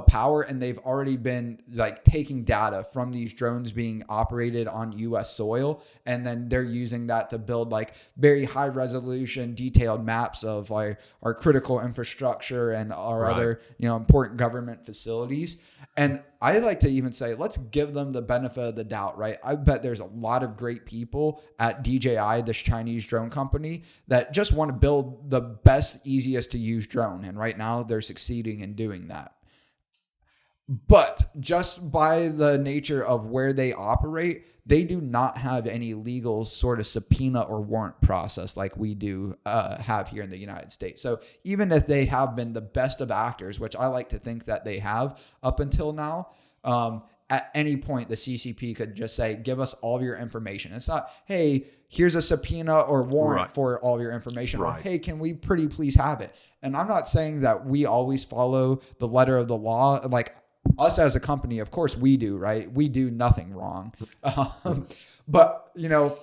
power, and they've already been like taking data from these drones being operated on U.S. soil, and then they're using that to build like very high resolution, detailed maps of like our critical infrastructure and our other important government facilities. And I like to even say, let's give them the benefit of the doubt, right? I bet there's a lot of great people at DJI, this Chinese drone company, that just want to build the best, easiest to use drone, and right now they're succeeding in doing that. But just by the nature of where they operate, they do not have any legal sort of subpoena or warrant process like we do have here in the United States. So even if they have been the best of actors, which I like to think that they have up until now, at any point the CCP could just say, give us all of your information. It's not, hey, here's a subpoena or warrant for all of your information. Or, hey, can we pretty please have it? And I'm not saying that we always follow the letter of the law. Like, us as a company, of course we do, right? We do nothing wrong. But,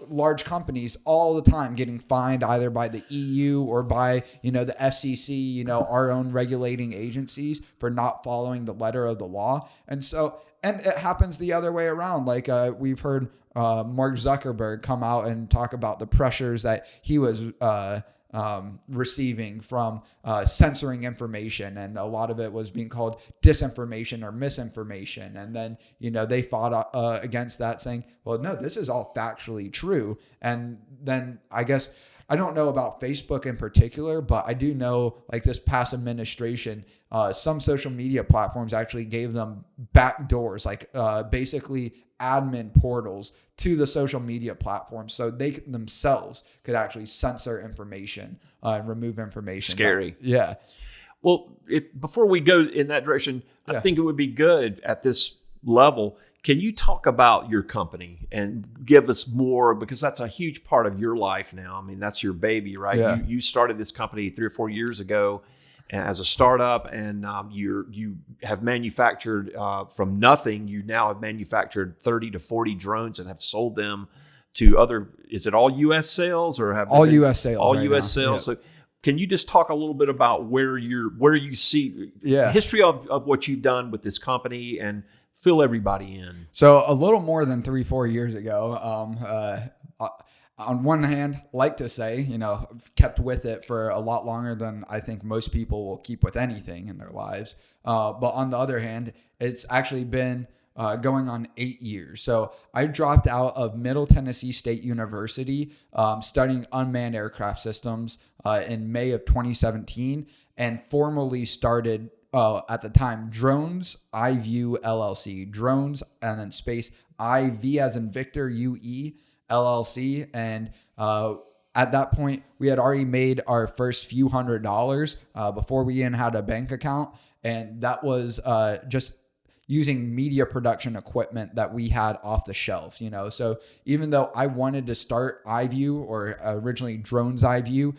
large companies all the time getting fined either by the EU or by, the FCC, our own regulating agencies for not following the letter of the law. And it happens the other way around. Like we've heard Mark Zuckerberg come out and talk about the pressures that he was receiving from censoring information, and a lot of it was being called disinformation or misinformation. And then they fought against that, saying, well, no, this is all factually true. And then I guess I don't know about Facebook in particular, but I do know like this past administration, some social media platforms actually gave them back doors, like basically admin portals to the social media platforms, so they themselves could actually censor information and remove information. Scary. Yeah. Well, before we go in that direction, I think it would be good at this level. Can you talk about your company and give us more, because that's a huge part of your life now. I mean, that's your baby, right? Yeah. You started this company 3 or 4 years ago as a startup, and you have manufactured from nothing. You now have manufactured 30 to 40 drones and have sold them to other. Is it all U.S. sales or have all U.S. sales? All right U.S. now. sales. Yeah. So, can you just talk a little bit about where you see the history of what you've done with this company and fill everybody in? So a little more than 3-4 years ago, on one hand, like to say, I've kept with it for a lot longer than I think most people will keep with anything in their lives. But on the other hand, it's actually been going on 8 years. So I dropped out of Middle Tennessee State University, studying unmanned aircraft systems in May of 2017, and formally started at the time Drones iVue LLC, Drones and then space iV as in Victor UE LLC. And at that point, we had already made our first few $100s before we even had a bank account. And that was just using media production equipment that we had off the shelf, So even though I wanted to start iVue, or originally Drones iVue,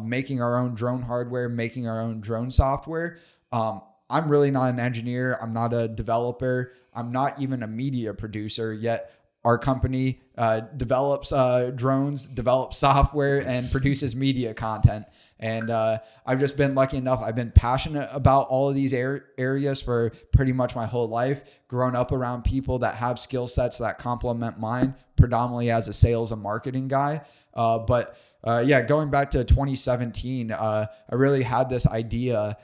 making our own drone hardware, making our own drone software, I'm really not an engineer. I'm not a developer. I'm not even a media producer yet. Our company develops drones, develops software, and produces media content. And I've just been lucky enough. I've been passionate about all of these areas for pretty much my whole life. Grown up around people that have skill sets that complement mine, predominantly as a sales and marketing guy. But going back to 2017, I really had this idea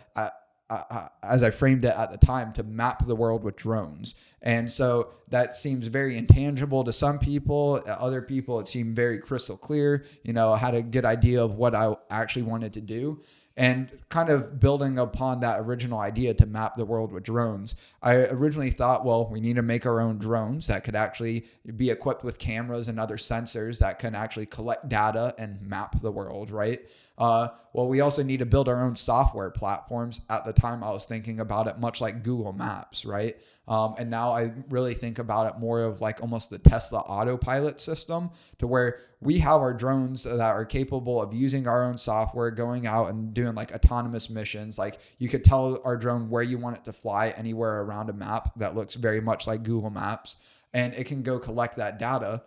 as I framed it at the time, to map the world with drones. And so that seems very intangible to some people. Other people, it seemed very crystal clear. I had a good idea of what I actually wanted to do. And kind of building upon that original idea to map the world with drones, I originally thought, well, we need to make our own drones that could actually be equipped with cameras and other sensors that can actually collect data and map the world, right? Well, we also need to build our own software platforms. At the time, I was thinking about it much like Google Maps, right? And now I really think about it more of like almost the Tesla autopilot system, to where we have our drones that are capable of using our own software, going out and doing like autonomous missions. Like you could tell our drone where you want it to fly anywhere around a map that looks very much like Google Maps, and it can go collect that data.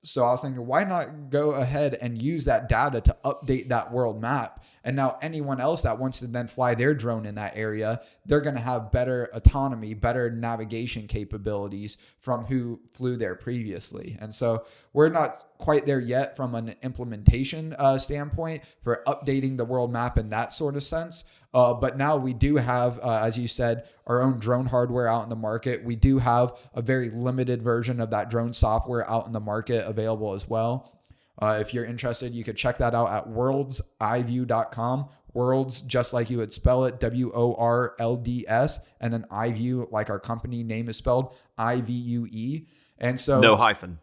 So I was thinking, why not go ahead and use that data to update that world map? And now anyone else that wants to then fly their drone in that area, they're going to have better autonomy, better navigation capabilities from who flew there previously. And so we're not quite there yet from an implementation standpoint for updating the world map in that sort of sense. But now we do have, as you said, our own drone hardware out in the market. We do have a very limited version of that drone software out in the market available as well. If you're interested, you could check that out at worldsiVue.com. Worlds, just like you would spell it, WORLDS, and then iVue, like our company name is spelled, IVUE. And so no hyphen,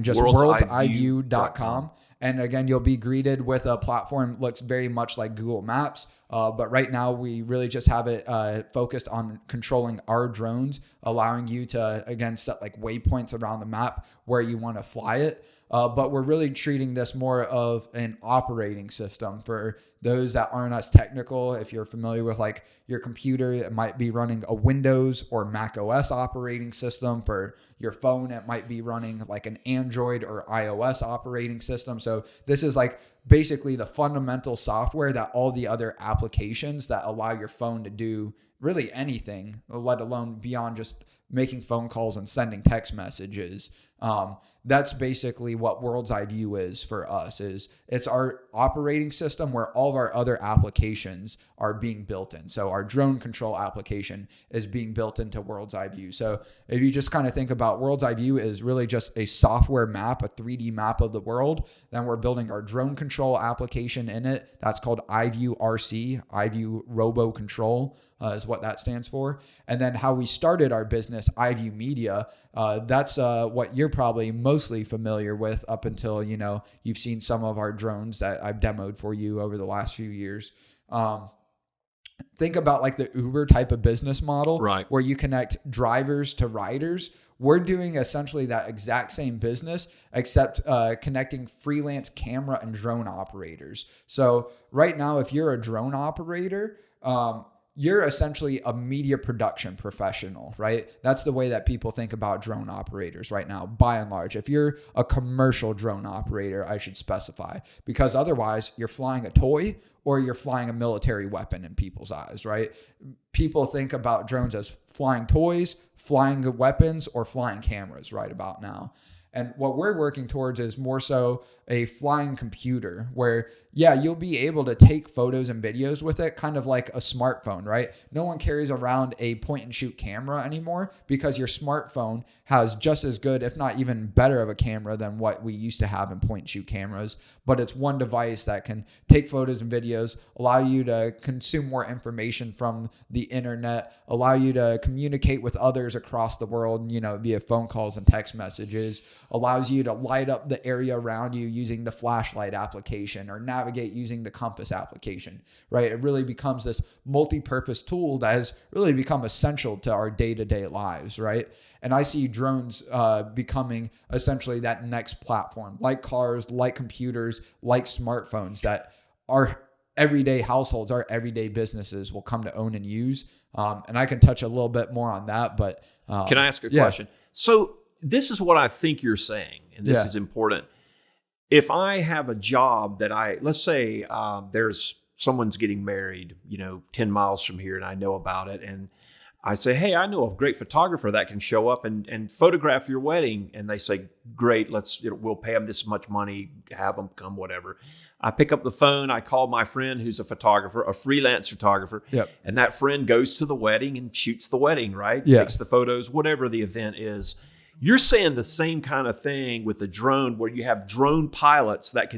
just worldsiVue.com. And again, you'll be greeted with a platform that looks very much like Google Maps. But right now, we really just have it focused on controlling our drones, allowing you to, again, set like waypoints around the map where you want to fly it. But we're really treating this more of an operating system for those that aren't as technical. If you're familiar with like your computer, it might be running a Windows or Mac OS operating system. For your phone, it might be running like an Android or iOS operating system. So this is like basically the fundamental software that all the other applications that allow your phone to do really anything, let alone beyond just making phone calls and sending text messages. That's basically what World's iVue is for us. It's our operating system where all of our other applications are being built in. So our drone control application is being built into World's iVue. So if you just kind of think about World's iVue is really just a software map, a 3D map of the world, then we're building our drone control application in it. That's called iVue RC, iVue Robo Control. Is what that stands for. And then how we started our business, iVue Media, that's what you're probably mostly familiar with up until, you've seen some of our drones that I've demoed for you over the last few years. Think about like the Uber type of business model, right, where you connect drivers to riders. We're doing essentially that exact same business, except connecting freelance camera and drone operators. So right now, if you're a drone operator, you're essentially a media production professional, right? That's the way that people think about drone operators right now, by and large. If you're a commercial drone operator, I should specify, because otherwise you're flying a toy or you're flying a military weapon in people's eyes, right? People think about drones as flying toys, flying weapons, or flying cameras right about now. And what we're working towards is more so a flying computer where, yeah, you'll be able to take photos and videos with it, kind of like a smartphone, right? No one carries around a point and shoot camera anymore because your smartphone has just as good, if not even better of a camera than what we used to have in point and shoot cameras. But it's one device that can take photos and videos, allow you to consume more information from the internet, allow you to communicate with others across the world, via phone calls and text messages, allows you to light up the area around you using the flashlight application or navigate using the compass application, right? It really becomes this multi-purpose tool that has really become essential to our day-to-day lives, right? And I see drones becoming essentially that next platform, like cars, like computers, like smartphones, that our everyday households, our everyday businesses will come to own and use. And I can touch a little bit more on that, but can I ask a question? So this is what I think you're saying, and this is important. If I have a job that let's say there's someone's getting married, 10 miles from here, and I know about it, and I say, hey, I know a great photographer that can show up and photograph your wedding. And they say, great, we'll pay them this much money, have them come, whatever. I pick up the phone, I call my friend who's a photographer, a freelance photographer, and that friend goes to the wedding and shoots the wedding, right? Takes the photos, whatever the event is. You're saying the same kind of thing with the drone, where you have drone pilots that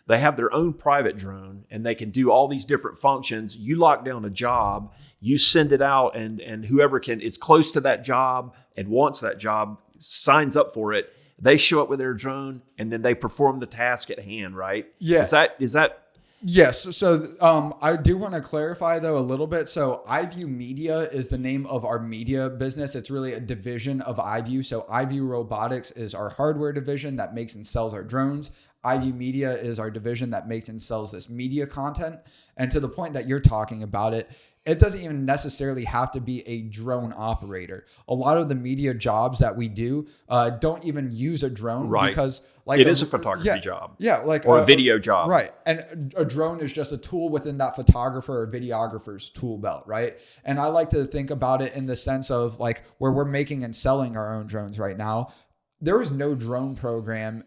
they have their own private drone and they can do all these different functions. You lock down a job, you send it out, and whoever is close to that job and wants that job signs up for it. They show up with their drone and then they perform the task at hand, right? Yeah. Is that? Yes. So I do want to clarify though a little bit. So iVue Media is the name of our media business. It's really a division of iVue. So iVue Robotics is our hardware division that makes and sells our drones. iVue Media is our division that makes and sells this media content. And to the point that you're talking about it doesn't even necessarily have to be a drone operator. A lot of the media jobs that we do don't even use a drone, right? Because it is a photography job. Yeah, or a video job. Right. And a drone is just a tool within that photographer or videographer's tool belt, right? And I like to think about it in the sense of like where we're making and selling our own drones right now. There was no drone program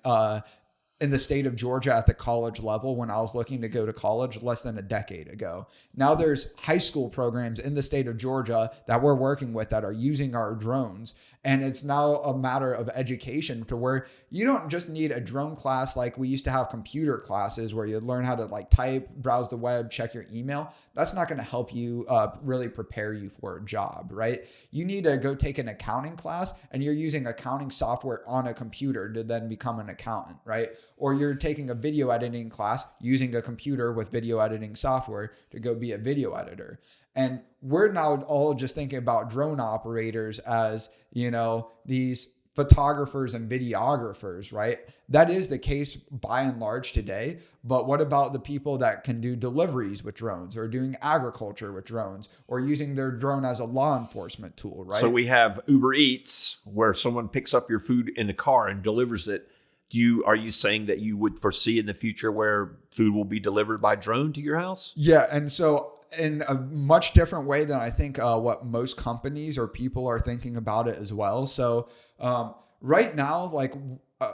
in the state of Georgia at the college level when I was looking to go to college less than a decade ago. Now there's high school programs in the state of Georgia that we're working with that are using our drones. And it's now a matter of education to where you don't just need a drone class like we used to have computer classes where you learn how to like type, browse the web, check your email. That's not going to help you really prepare you for a job, right? You need to go take an accounting class and you're using accounting software on a computer to then become an accountant, right? Or you're taking a video editing class using a computer with video editing software to go be a video editor. And we're now all just thinking about drone operators as, these photographers and videographers, right? That is the case by and large today. But what about the people that can do deliveries with drones or doing agriculture with drones or using their drone as a law enforcement tool, right? So we have Uber Eats where someone picks up your food in the car and delivers it. Are you saying that you would foresee in the future where food will be delivered by drone to your house? Yeah. And so in a much different way than I think what most companies or people are thinking about it as well. So right now,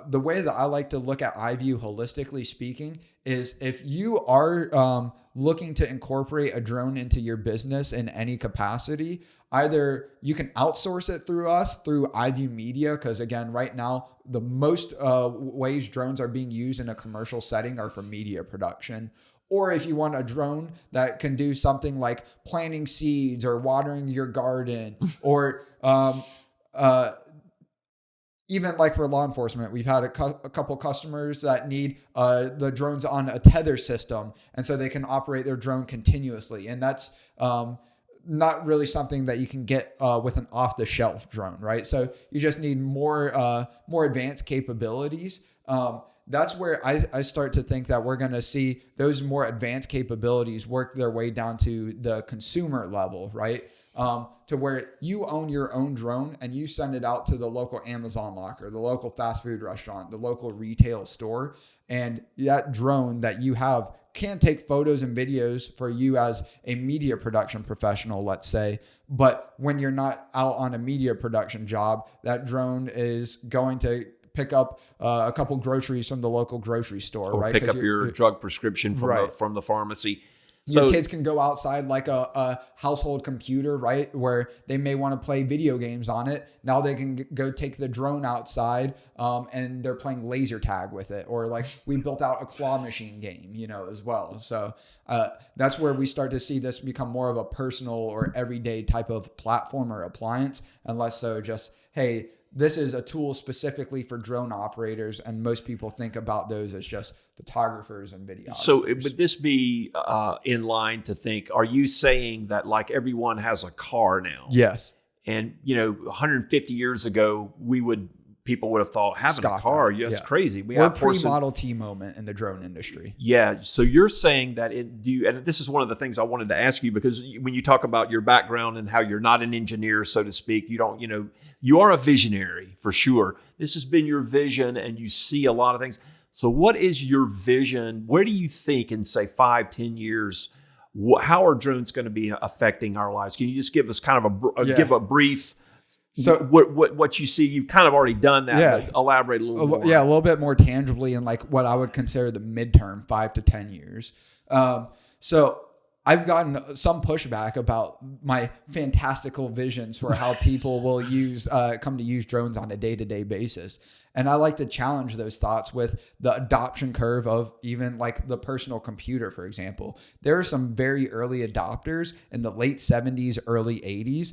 the way that I like to look at iVue holistically speaking is if you are looking to incorporate a drone into your business in any capacity, either you can outsource it through us, through iVue Media, because again, right now, the most ways drones are being used in a commercial setting are for media production. Or if you want a drone that can do something like planting seeds or watering your garden or even like for law enforcement, we've had a couple customers that need the drones on a tether system. And so they can operate their drone continuously. And that's not really something that you can get with an off-the-shelf drone, right? So you just need more advanced capabilities. That's where I start to think that we're going to see those more advanced capabilities work their way down to the consumer level, right? To where you own your own drone and you send it out to the local Amazon locker, the local fast food restaurant, the local retail store. And that drone that you have can take photos and videos for you as a media production professional, let's say. But when you're not out on a media production job, that drone is going to pick up a couple groceries from the local grocery store, or right? pick up your drug prescription from the pharmacy. So kids can go outside like a household computer, right? Where they may want to play video games on it. Now they can go take the drone outside and they're playing laser tag with it. Or like we built out a claw machine game, as well. So that's where we start to see this become more of a personal or everyday type of platform or appliance, and less so just, hey, this is a tool specifically for drone operators, and most people think about those as just photographers and videographers. So would this be in line to think, are you saying that like everyone has a car now? Yes. And, 150 years ago, people would have thought having a car, that's crazy. We're pre-Model T moment in the drone industry. Yeah. So you're saying that and this is one of the things I wanted to ask you, because when you talk about your background and how you're not an engineer, so to speak, you are a visionary for sure. This has been your vision and you see a lot of things. So what is your vision? Where do you think in say 5-10 years, how are drones going to be affecting our lives? Can you just give us kind of give a brief? So what you see, you've kind of already done that, but elaborate a little more. Yeah, a little bit more tangibly in like what I would consider the midterm, 5 to 10 years. So I've gotten some pushback about my fantastical visions for how people will come to use drones on a day-to-day basis. And I like to challenge those thoughts with the adoption curve of even like the personal computer, for example. There are some very early adopters in the late 70s, early 80s.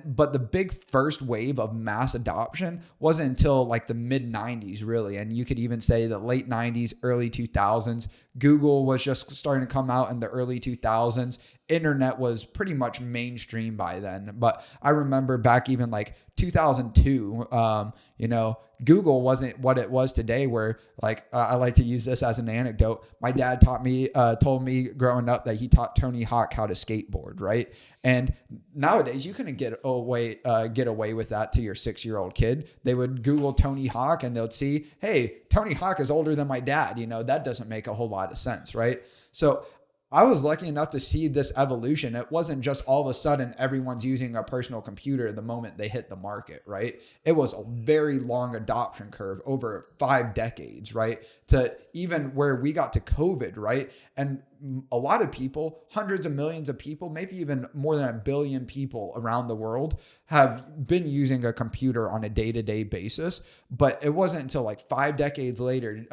But the big first wave of mass adoption wasn't until like the mid 90s, really. And you could even say the late 90s, early 2000s. Google was just starting to come out in the early 2000s. Internet was pretty much mainstream by then. But I remember back even like 2002, Google wasn't what it was today, where like, I like to use this as an anecdote. My dad told me growing up that he taught Tony Hawk how to skateboard, right? And nowadays you couldn't get away with that to your 6-year-old kid. They would Google Tony Hawk and they'll see, hey, Tony Hawk is older than my dad. That doesn't make a whole lot of sense, right? So I was lucky enough to see this evolution. It wasn't just all of a sudden everyone's using a personal computer the moment they hit the market, right? It was a very long adoption curve over 5 decades, right? To even where we got to COVID, right? And a lot of people, hundreds of millions of people, maybe even more than 1 billion people around the world have been using a computer on a day-to-day basis. But it wasn't until like 5 decades later,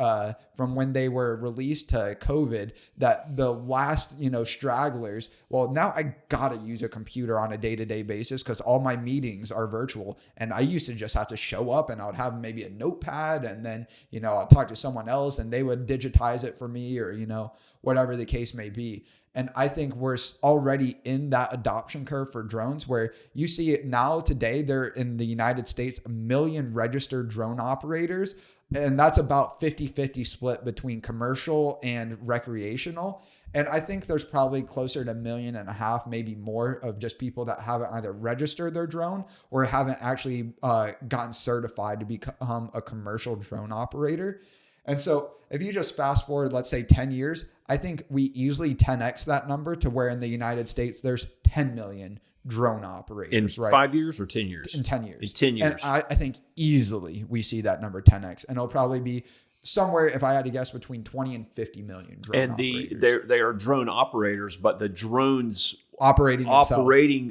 from when they were released to COVID, that the last, stragglers, well, now I gotta use a computer on a day-to-day basis because all my meetings are virtual. And I used to just have to show up and I would have maybe a notepad and then, I'll talk to someone else and they would digitize it for me or, whatever the case may be. And I think we're already in that adoption curve for drones where you see it now today. They're in the United States, 1 million registered drone operators. And that's about 50-50 split between commercial and recreational. And I think there's probably closer to 1.5 million, maybe more, of just people that haven't either registered their drone or haven't actually gotten certified to become a commercial drone operator. And so if you just fast forward, let's say 10 years, I think we easily 10x that number to where in the United States, there's 10 million drone operators. In 5 years or 10 years? In 10 years. In 10 years. And I think easily we see that number 10x. And it'll probably be somewhere, if I had to guess, between 20 and 50 million drone operators. They are drone operators, but the drones operating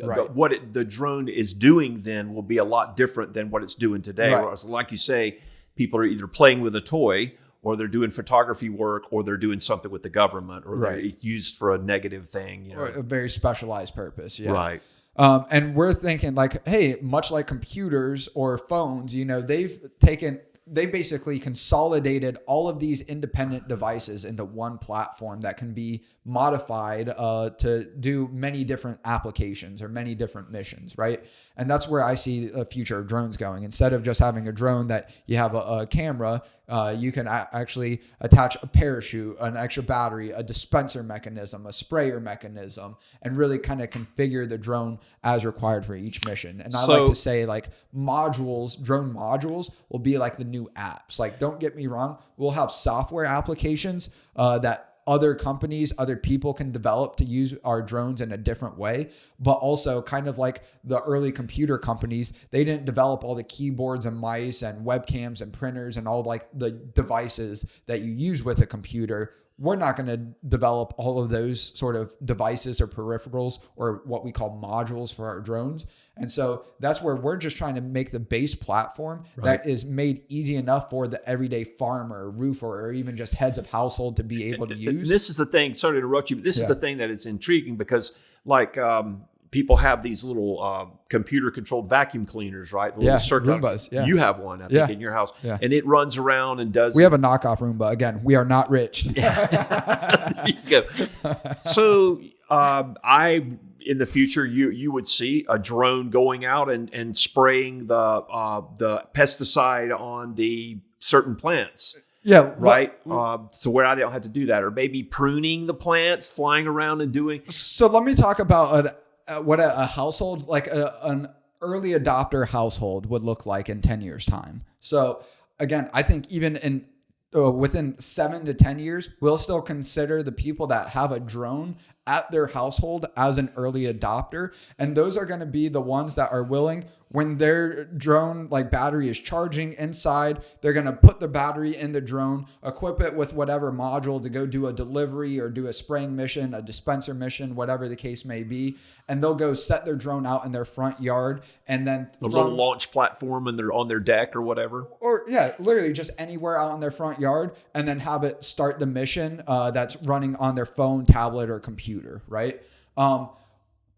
right. What the drone is doing then will be a lot different than what it's doing today. Right. So like you say, people are either playing with a toy, or they're doing photography work, or they're doing something with the government, or they're used for a negative thing. Or a very specialized purpose. Yeah. Right. And we're thinking like, hey, much like computers or phones, they basically consolidated all of these independent devices into one platform that can be modified to do many different applications or many different missions, right? And that's where I see the future of drones going. Instead of just having a drone that you have a camera, you can actually attach a parachute, an extra battery, a dispenser mechanism, a sprayer mechanism, and really kind of configure the drone as required for each mission. And I like to say like drone modules will be like the new apps. Like, don't get me wrong, we'll have software applications that other companies, other people can develop to use our drones in a different way. But also kind of like the early computer companies, they didn't develop all the keyboards and mice and webcams and printers and all like the devices that you use with a computer. We're not going to develop all of those sort of devices or peripherals or what we call modules for our drones. And so that's where we're just trying to make the base platform that is made easy enough for the everyday farmer, roofer, or even just heads of household to be able to use. This is the thing, sorry to interrupt you, but this is the thing that is intriguing because like people have these little computer controlled vacuum cleaners, right? The little circular Roombas. Yeah. You have one, I think, in your house. Yeah. And it runs around and does. We have a knockoff Roomba. Again, we are not rich. There you go. So in the future, you would see a drone going out and spraying the pesticide on the certain plants. Yeah. Right. So where I don't have to do that, or maybe pruning the plants, flying around and doing. So let me talk about what a household, like an early adopter household would look like in 10 years time. So again, I think even within 7 to 10 years, we'll still consider the people that have a drone at their household as an early adopter. And those are going to be the ones that are willing, when their drone like battery is charging inside, they're going to put the battery in the drone, equip it with whatever module to go do a delivery or do a spraying mission, a dispenser mission, whatever the case may be. And they'll go set their drone out in their front yard, and then a little launch platform and they're on their deck or whatever. Or literally just anywhere out in their front yard, and then have it start the mission that's running on their phone, tablet, or computer, right?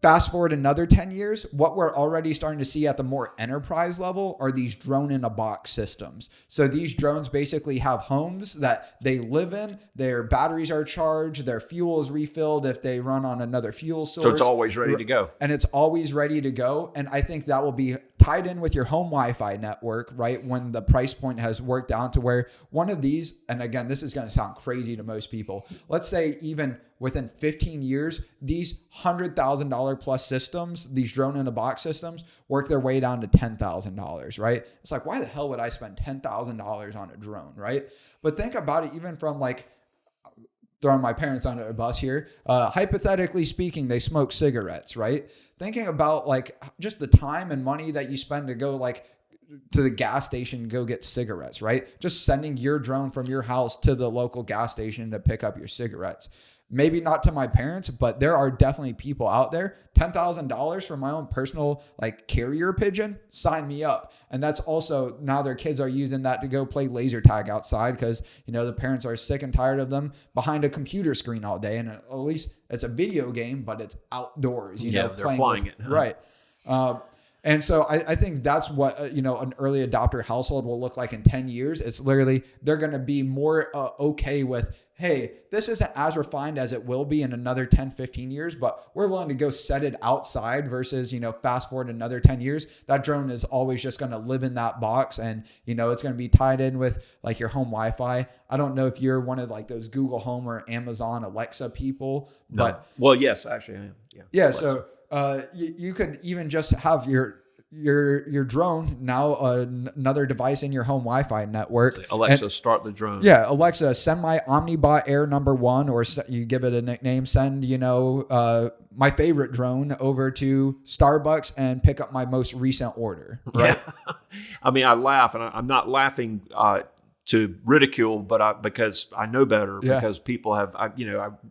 Fast forward another 10 years, what we're already starting to see at the more enterprise level are these drone in a box systems. So these drones basically have homes that they live in, their batteries are charged, their fuel is refilled if they run on another fuel source. So it's always ready to go. And it's always ready to go. And I think that will be tied in with your home Wi-Fi network, right? When the price point has worked out to where one of these, and again, this is going to sound crazy to most people. Let's say even within 15 years, these $100,000 plus systems, these drone in a box systems, work their way down to $10,000, right? It's like, why the hell would I spend $10,000 on a drone, right? But think about it even from like, throwing my parents under a bus here. Hypothetically speaking, they smoke cigarettes, right? Thinking about like just the time and money that you spend to go like to the gas station, go get cigarettes, right? Just sending your drone from your house to the local gas station to pick up your cigarettes. Maybe not to my parents, but there are definitely people out there. $10,000 for my own personal like carrier pigeon, sign me up. And that's also now their kids are using that to go play laser tag outside because, you know, the parents are sick and tired of them behind a computer screen all day. And at least it's a video game, but it's outdoors. You know, they're flying it. Huh? Right. And so I think that's what, an early adopter household will look like in 10 years. It's literally, they're going to be more okay with, hey, this isn't as refined as it will be in another 10, 15 years, but we're willing to go set it outside versus, fast forward another 10 years. That drone is always just going to live in that box and, it's going to be tied in with like your home Wi-Fi. I don't know if you're one of like those Google Home or Amazon Alexa people, but. Well, yes, actually I am. Yeah. Yeah. Alexa. So you could even just have your drone now another device in your home Wi-Fi network. Say, Alexa, start the drone. Yeah, Alexa, send my Omnibot Air #1, or you give it a nickname. Send my favorite drone over to Starbucks and pick up my most recent order. Right? Yeah. I mean, I laugh, and I'm not laughing to ridicule, but because I know better. Yeah. Because people have, I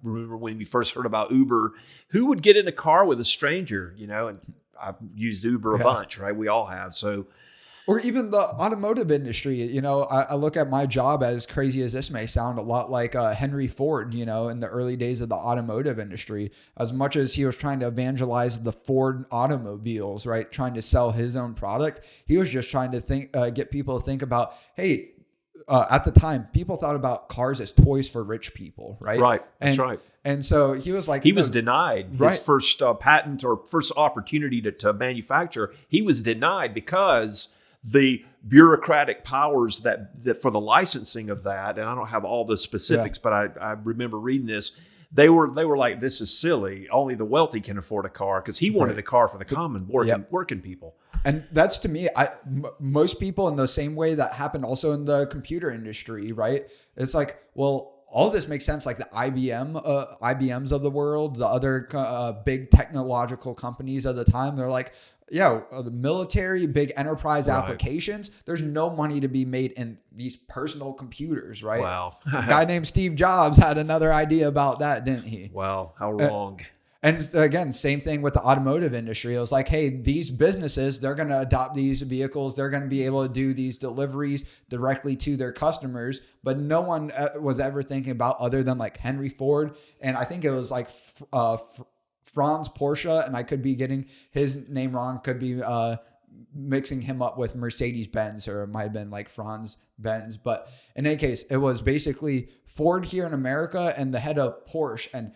remember when we first heard about Uber, who would get in a car with a stranger, and I've used Uber a bunch, right? We all have. So, or even the automotive industry, I look at my job, as crazy as this may sound, a lot like Henry Ford, in the early days of the automotive industry. As much as he was trying to evangelize the Ford automobiles, right? Trying to sell his own product. He was just trying to get people to think about, hey, at the time, people thought about cars as toys for rich people, right? Right. That's right. And so he was like... He was denied his first patent or first opportunity to manufacture. He was denied because the bureaucratic powers that for the licensing of that, and I don't have all the specifics, but I remember reading this, they were like, this is silly. Only the wealthy can afford a car, because he wanted a car for the common working people. And that's, to me, most people in the same way that happened also in the computer industry, right? It's like, well, all of this makes sense. Like the IBMs of the world, the other big technological companies of the time, they're like, yeah, the military, big enterprise applications, there's no money to be made in these personal computers, right? Wow. A guy named Steve Jobs had another idea about that, didn't he? Wow. How wrong. And again, same thing with the automotive industry. It was like, hey, these businesses, they're going to adopt these vehicles. They're going to be able to do these deliveries directly to their customers. But no one was ever thinking about, other than like Henry Ford. And I think it was like Franz Porsche, and I could be getting his name wrong, could be mixing him up with Mercedes-Benz, or it might have been like Franz Benz. But in any case, it was basically Ford here in America and the head of Porsche,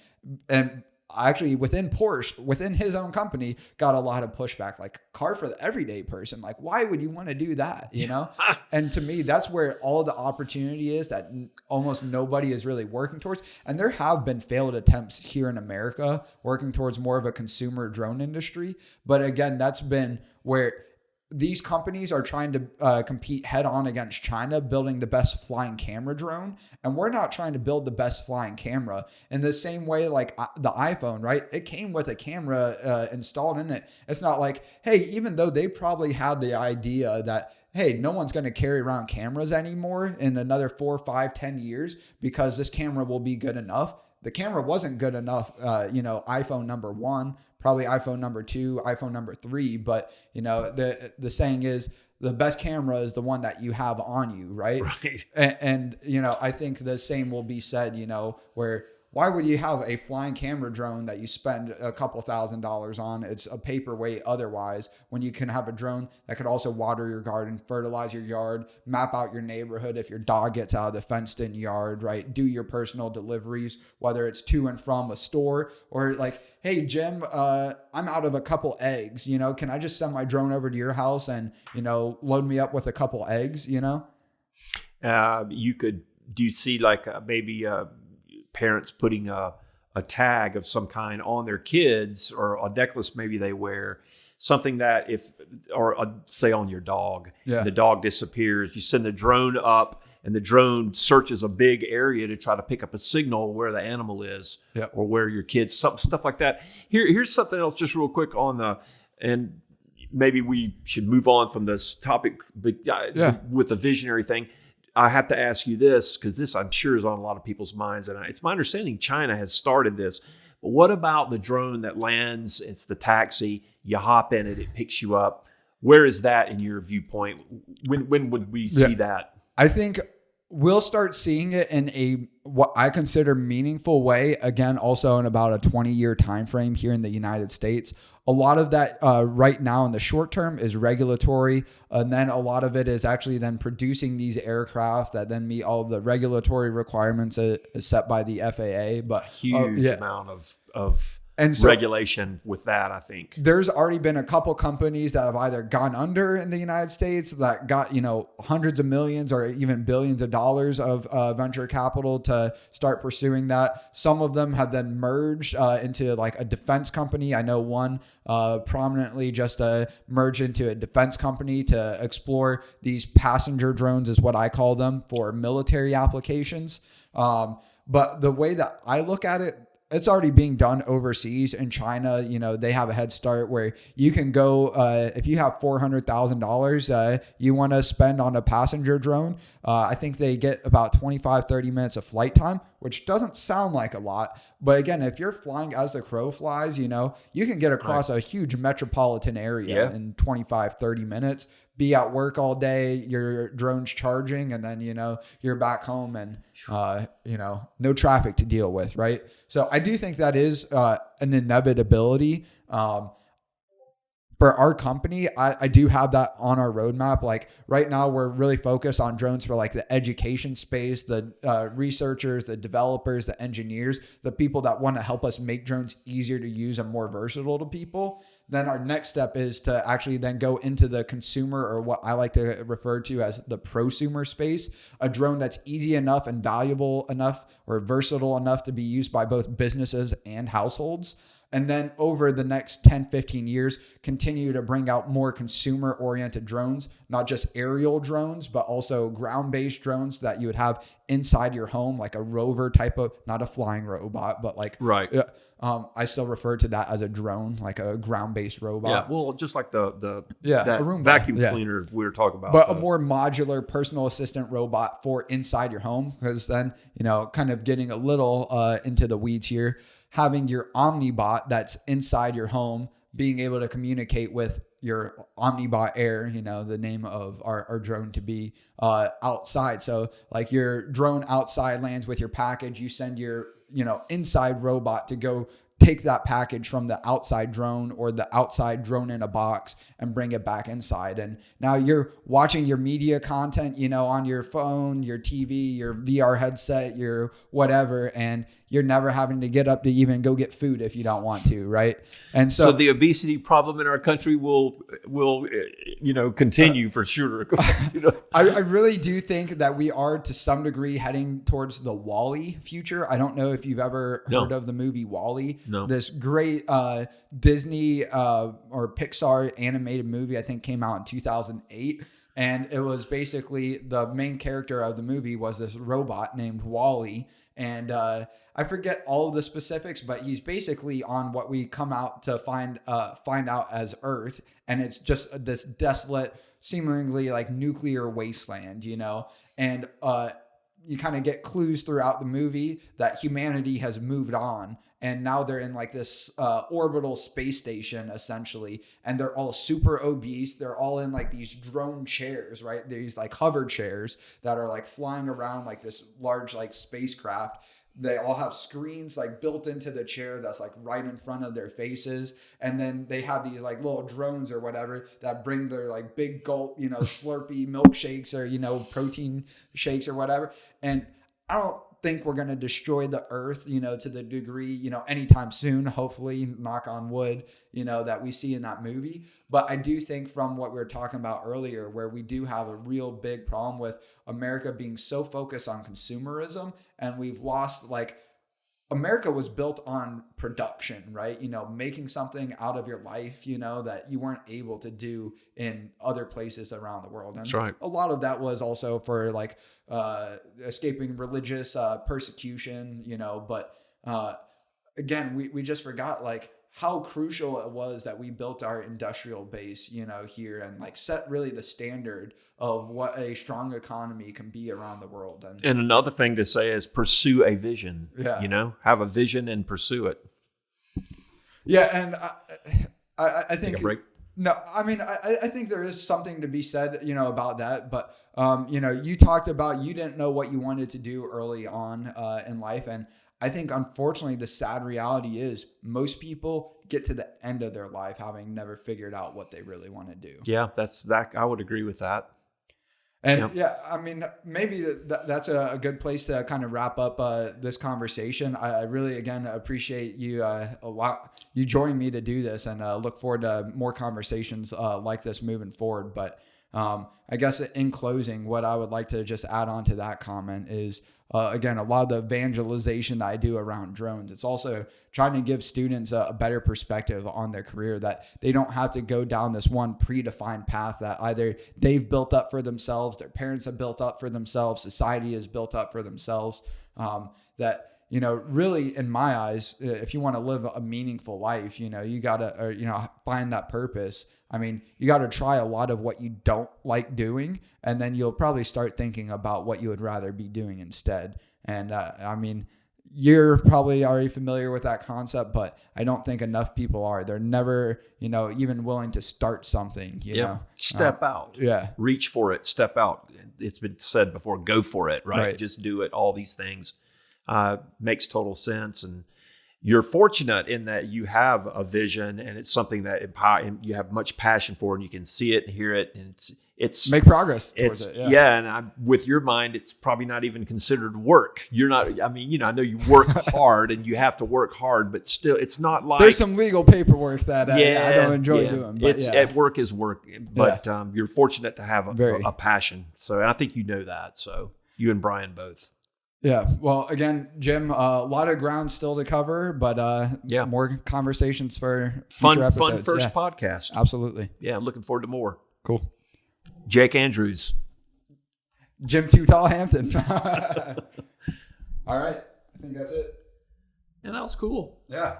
and actually within Porsche, within his own company, got a lot of pushback, like car for the everyday person. Like, why would you want to do that? You know? And to me, that's where all the opportunity is that almost nobody is really working towards. And there have been failed attempts here in America working towards more of a consumer drone industry. But again, that's been where these companies are trying to compete head on against China, building the best flying camera drone. And we're not trying to build the best flying camera in the same way like the iPhone, right? It came with a camera installed in it. It's not like, hey, even though they probably had the idea that, hey, no one's going to carry around cameras anymore in another 4, 5, 10 years because this camera will be good enough. The camera wasn't good enough, iPhone number 1, probably iPhone number 2, iPhone number 3. But, the saying is the best camera is the one that you have on you, right? Right. And I think the same will be said, where why would you have a flying camera drone that you spend a couple $1,000s on? It's a paperweight otherwise, when you can have a drone that could also water your garden, fertilize your yard, map out your neighborhood if your dog gets out of the fenced in yard, right? Do your personal deliveries, whether it's to and from a store, or like, hey, Jim, I'm out of a couple eggs, can I just send my drone over to your house and, load me up with a couple eggs, do you see like maybe parents putting a tag of some kind on their kids, or a necklace maybe they wear, something that say on your dog, the dog disappears, you send the drone up and the drone searches a big area to try to pick up a signal where the animal is, or where your kids, stuff like that. Here's something else just real quick and maybe we should move on from this topic with the visionary thing. I have to ask you this, because this I'm sure is on a lot of people's minds, and it's my understanding China has started this. But what about the drone that lands? It's the taxi. You hop in it. It picks you up. Where is that in your viewpoint? When would we see that? I think we'll start seeing it in what I consider meaningful way. Again, also in about a 20-year time frame here in the United States. A lot of that right now in the short term is regulatory. And then a lot of it is actually then producing these aircraft that then meet all the regulatory requirements set by the FAA. But a huge amount of regulation with that, I think. There's already been a couple companies that have either gone under in the United States that got, hundreds of millions or even billions of dollars of venture capital to start pursuing that. Some of them have then merged into like a defense company. I know one prominently just merged into a defense company to explore these passenger drones, is what I call them, for military applications. But the way that I look at it, it's already being done overseas in China. They have a head start where you can go, if you have $400,000 you want to spend on a passenger drone, I think they get about 25, 30 minutes of flight time, which doesn't sound like a lot. But again, if you're flying as the crow flies, you can get across a huge metropolitan area in 25, 30 minutes. Be at work all day, your drone's charging, and then, you're back home and, no traffic to deal with, right? So I do think that is an inevitability. For our company, I do have that on our roadmap. Like right now, we're really focused on drones for like the education space, the researchers, the developers, the engineers, the people that want to help us make drones easier to use and more versatile to people. Then our next step is to actually then go into the consumer, or what I like to refer to as the prosumer space, a drone that's easy enough and valuable enough or versatile enough to be used by both businesses and households. And then over the next 10, 15 years, continue to bring out more consumer-oriented drones, not just aerial drones, but also ground-based drones that you would have inside your home, like a rover type of, not a flying robot, but like, right. I still refer to that as a drone, like a ground-based robot. Yeah, well, just like that a Roomba. vacuum cleaner we were talking about. But a more modular personal assistant robot for inside your home, because then, kind of getting a little into the weeds here, having your Omnibot that's inside your home, being able to communicate with your Omnibot Air, the name of our drone to be outside. So like your drone outside lands with your package, you send your inside robot to go take that package from the outside drone or the outside drone in a box and bring it back inside. And now you're watching your media content, on your phone, your TV, your VR headset, your whatever, and you're never having to get up to even go get food if you don't want to, right? And so the obesity problem in our country will continue for sure. I really do think that we are to some degree heading towards the WALL-E future. I don't know if you've ever heard of the movie WALL-E. No. This great Disney or Pixar animated movie, I think came out in 2008. And it was basically the main character of the movie was this robot named WALL-E. And I forget all of the specifics, but he's basically on what we come out to find out as Earth. And it's just this desolate, seemingly like nuclear wasteland, and you kind of get clues throughout the movie that humanity has moved on. And now they're in like this orbital space station, essentially. And they're all super obese. They're all in like these drone chairs, right? These like hover chairs that are like flying around like this large like spacecraft. They all have screens like built into the chair that's like right in front of their faces. And then they have these like little drones or whatever that bring their like big gulp, Slurpee milkshakes or, protein shakes or whatever. And I don't think we're going to destroy the earth, to the degree, anytime soon, hopefully, knock on wood, that we see in that movie. But I do think from what we were talking about earlier, where we do have a real big problem with America being so focused on consumerism, and we've lost America was built on production, right? Making something out of your life, that you weren't able to do in other places around the world. And that's right. A lot of that was also for escaping religious persecution, but again, we just forgot how crucial it was that we built our industrial base, here and set really the standard of what a strong economy can be around the world. And another thing to say is pursue a vision, have a vision and pursue it. Yeah. And I think, take a break. No, I mean, I think there is something to be said, about that. But, you talked about you didn't know what you wanted to do early on in life. And I think, unfortunately, the sad reality is most people get to the end of their life having never figured out what they really want to do. Yeah, that. I would agree with that. And I mean, maybe that's a good place to kind of wrap up this conversation. I really, again, appreciate you a lot. You joining me to do this, and look forward to more conversations like this moving forward. But I guess in closing, what I would like to just add on to that comment is, again, a lot of the evangelization that I do around drones, it's also trying to give students a better perspective on their career, that they don't have to go down this one predefined path that either they've built up for themselves, their parents have built up for themselves, society has built up for themselves. That, really, in my eyes, if you want to live a meaningful life, you got to, find that purpose. I mean, you got to try a lot of what you don't like doing, and then you'll probably start thinking about what you would rather be doing instead. And I mean, you're probably already familiar with that concept, but I don't think enough people are. They're never, even willing to start something, you know. Step out. Yeah. Reach for it. Step out. It's been said before, go for it, right? Just do it. All these things makes total sense. And you're fortunate in that you have a vision, and it's something that you have much passion for, and you can see it and hear it, and it's make progress towards it. Yeah, and with your mind, it's probably not even considered work. You're not. I mean, I know you work hard, and you have to work hard, but still, it's not like there's some legal paperwork that I don't enjoy doing. But it's at work is work, but you're fortunate to have a passion. So, and I think you know that. So, you and Brian both. Yeah. Well, again, Jim, a lot of ground still to cover, but more conversations for future episodes. Fun first podcast. Absolutely. Yeah, I'm looking forward to more. Cool. Jake Andrews. Jim Too Tall Hampton. All right. I think that's it. And that was cool. Yeah.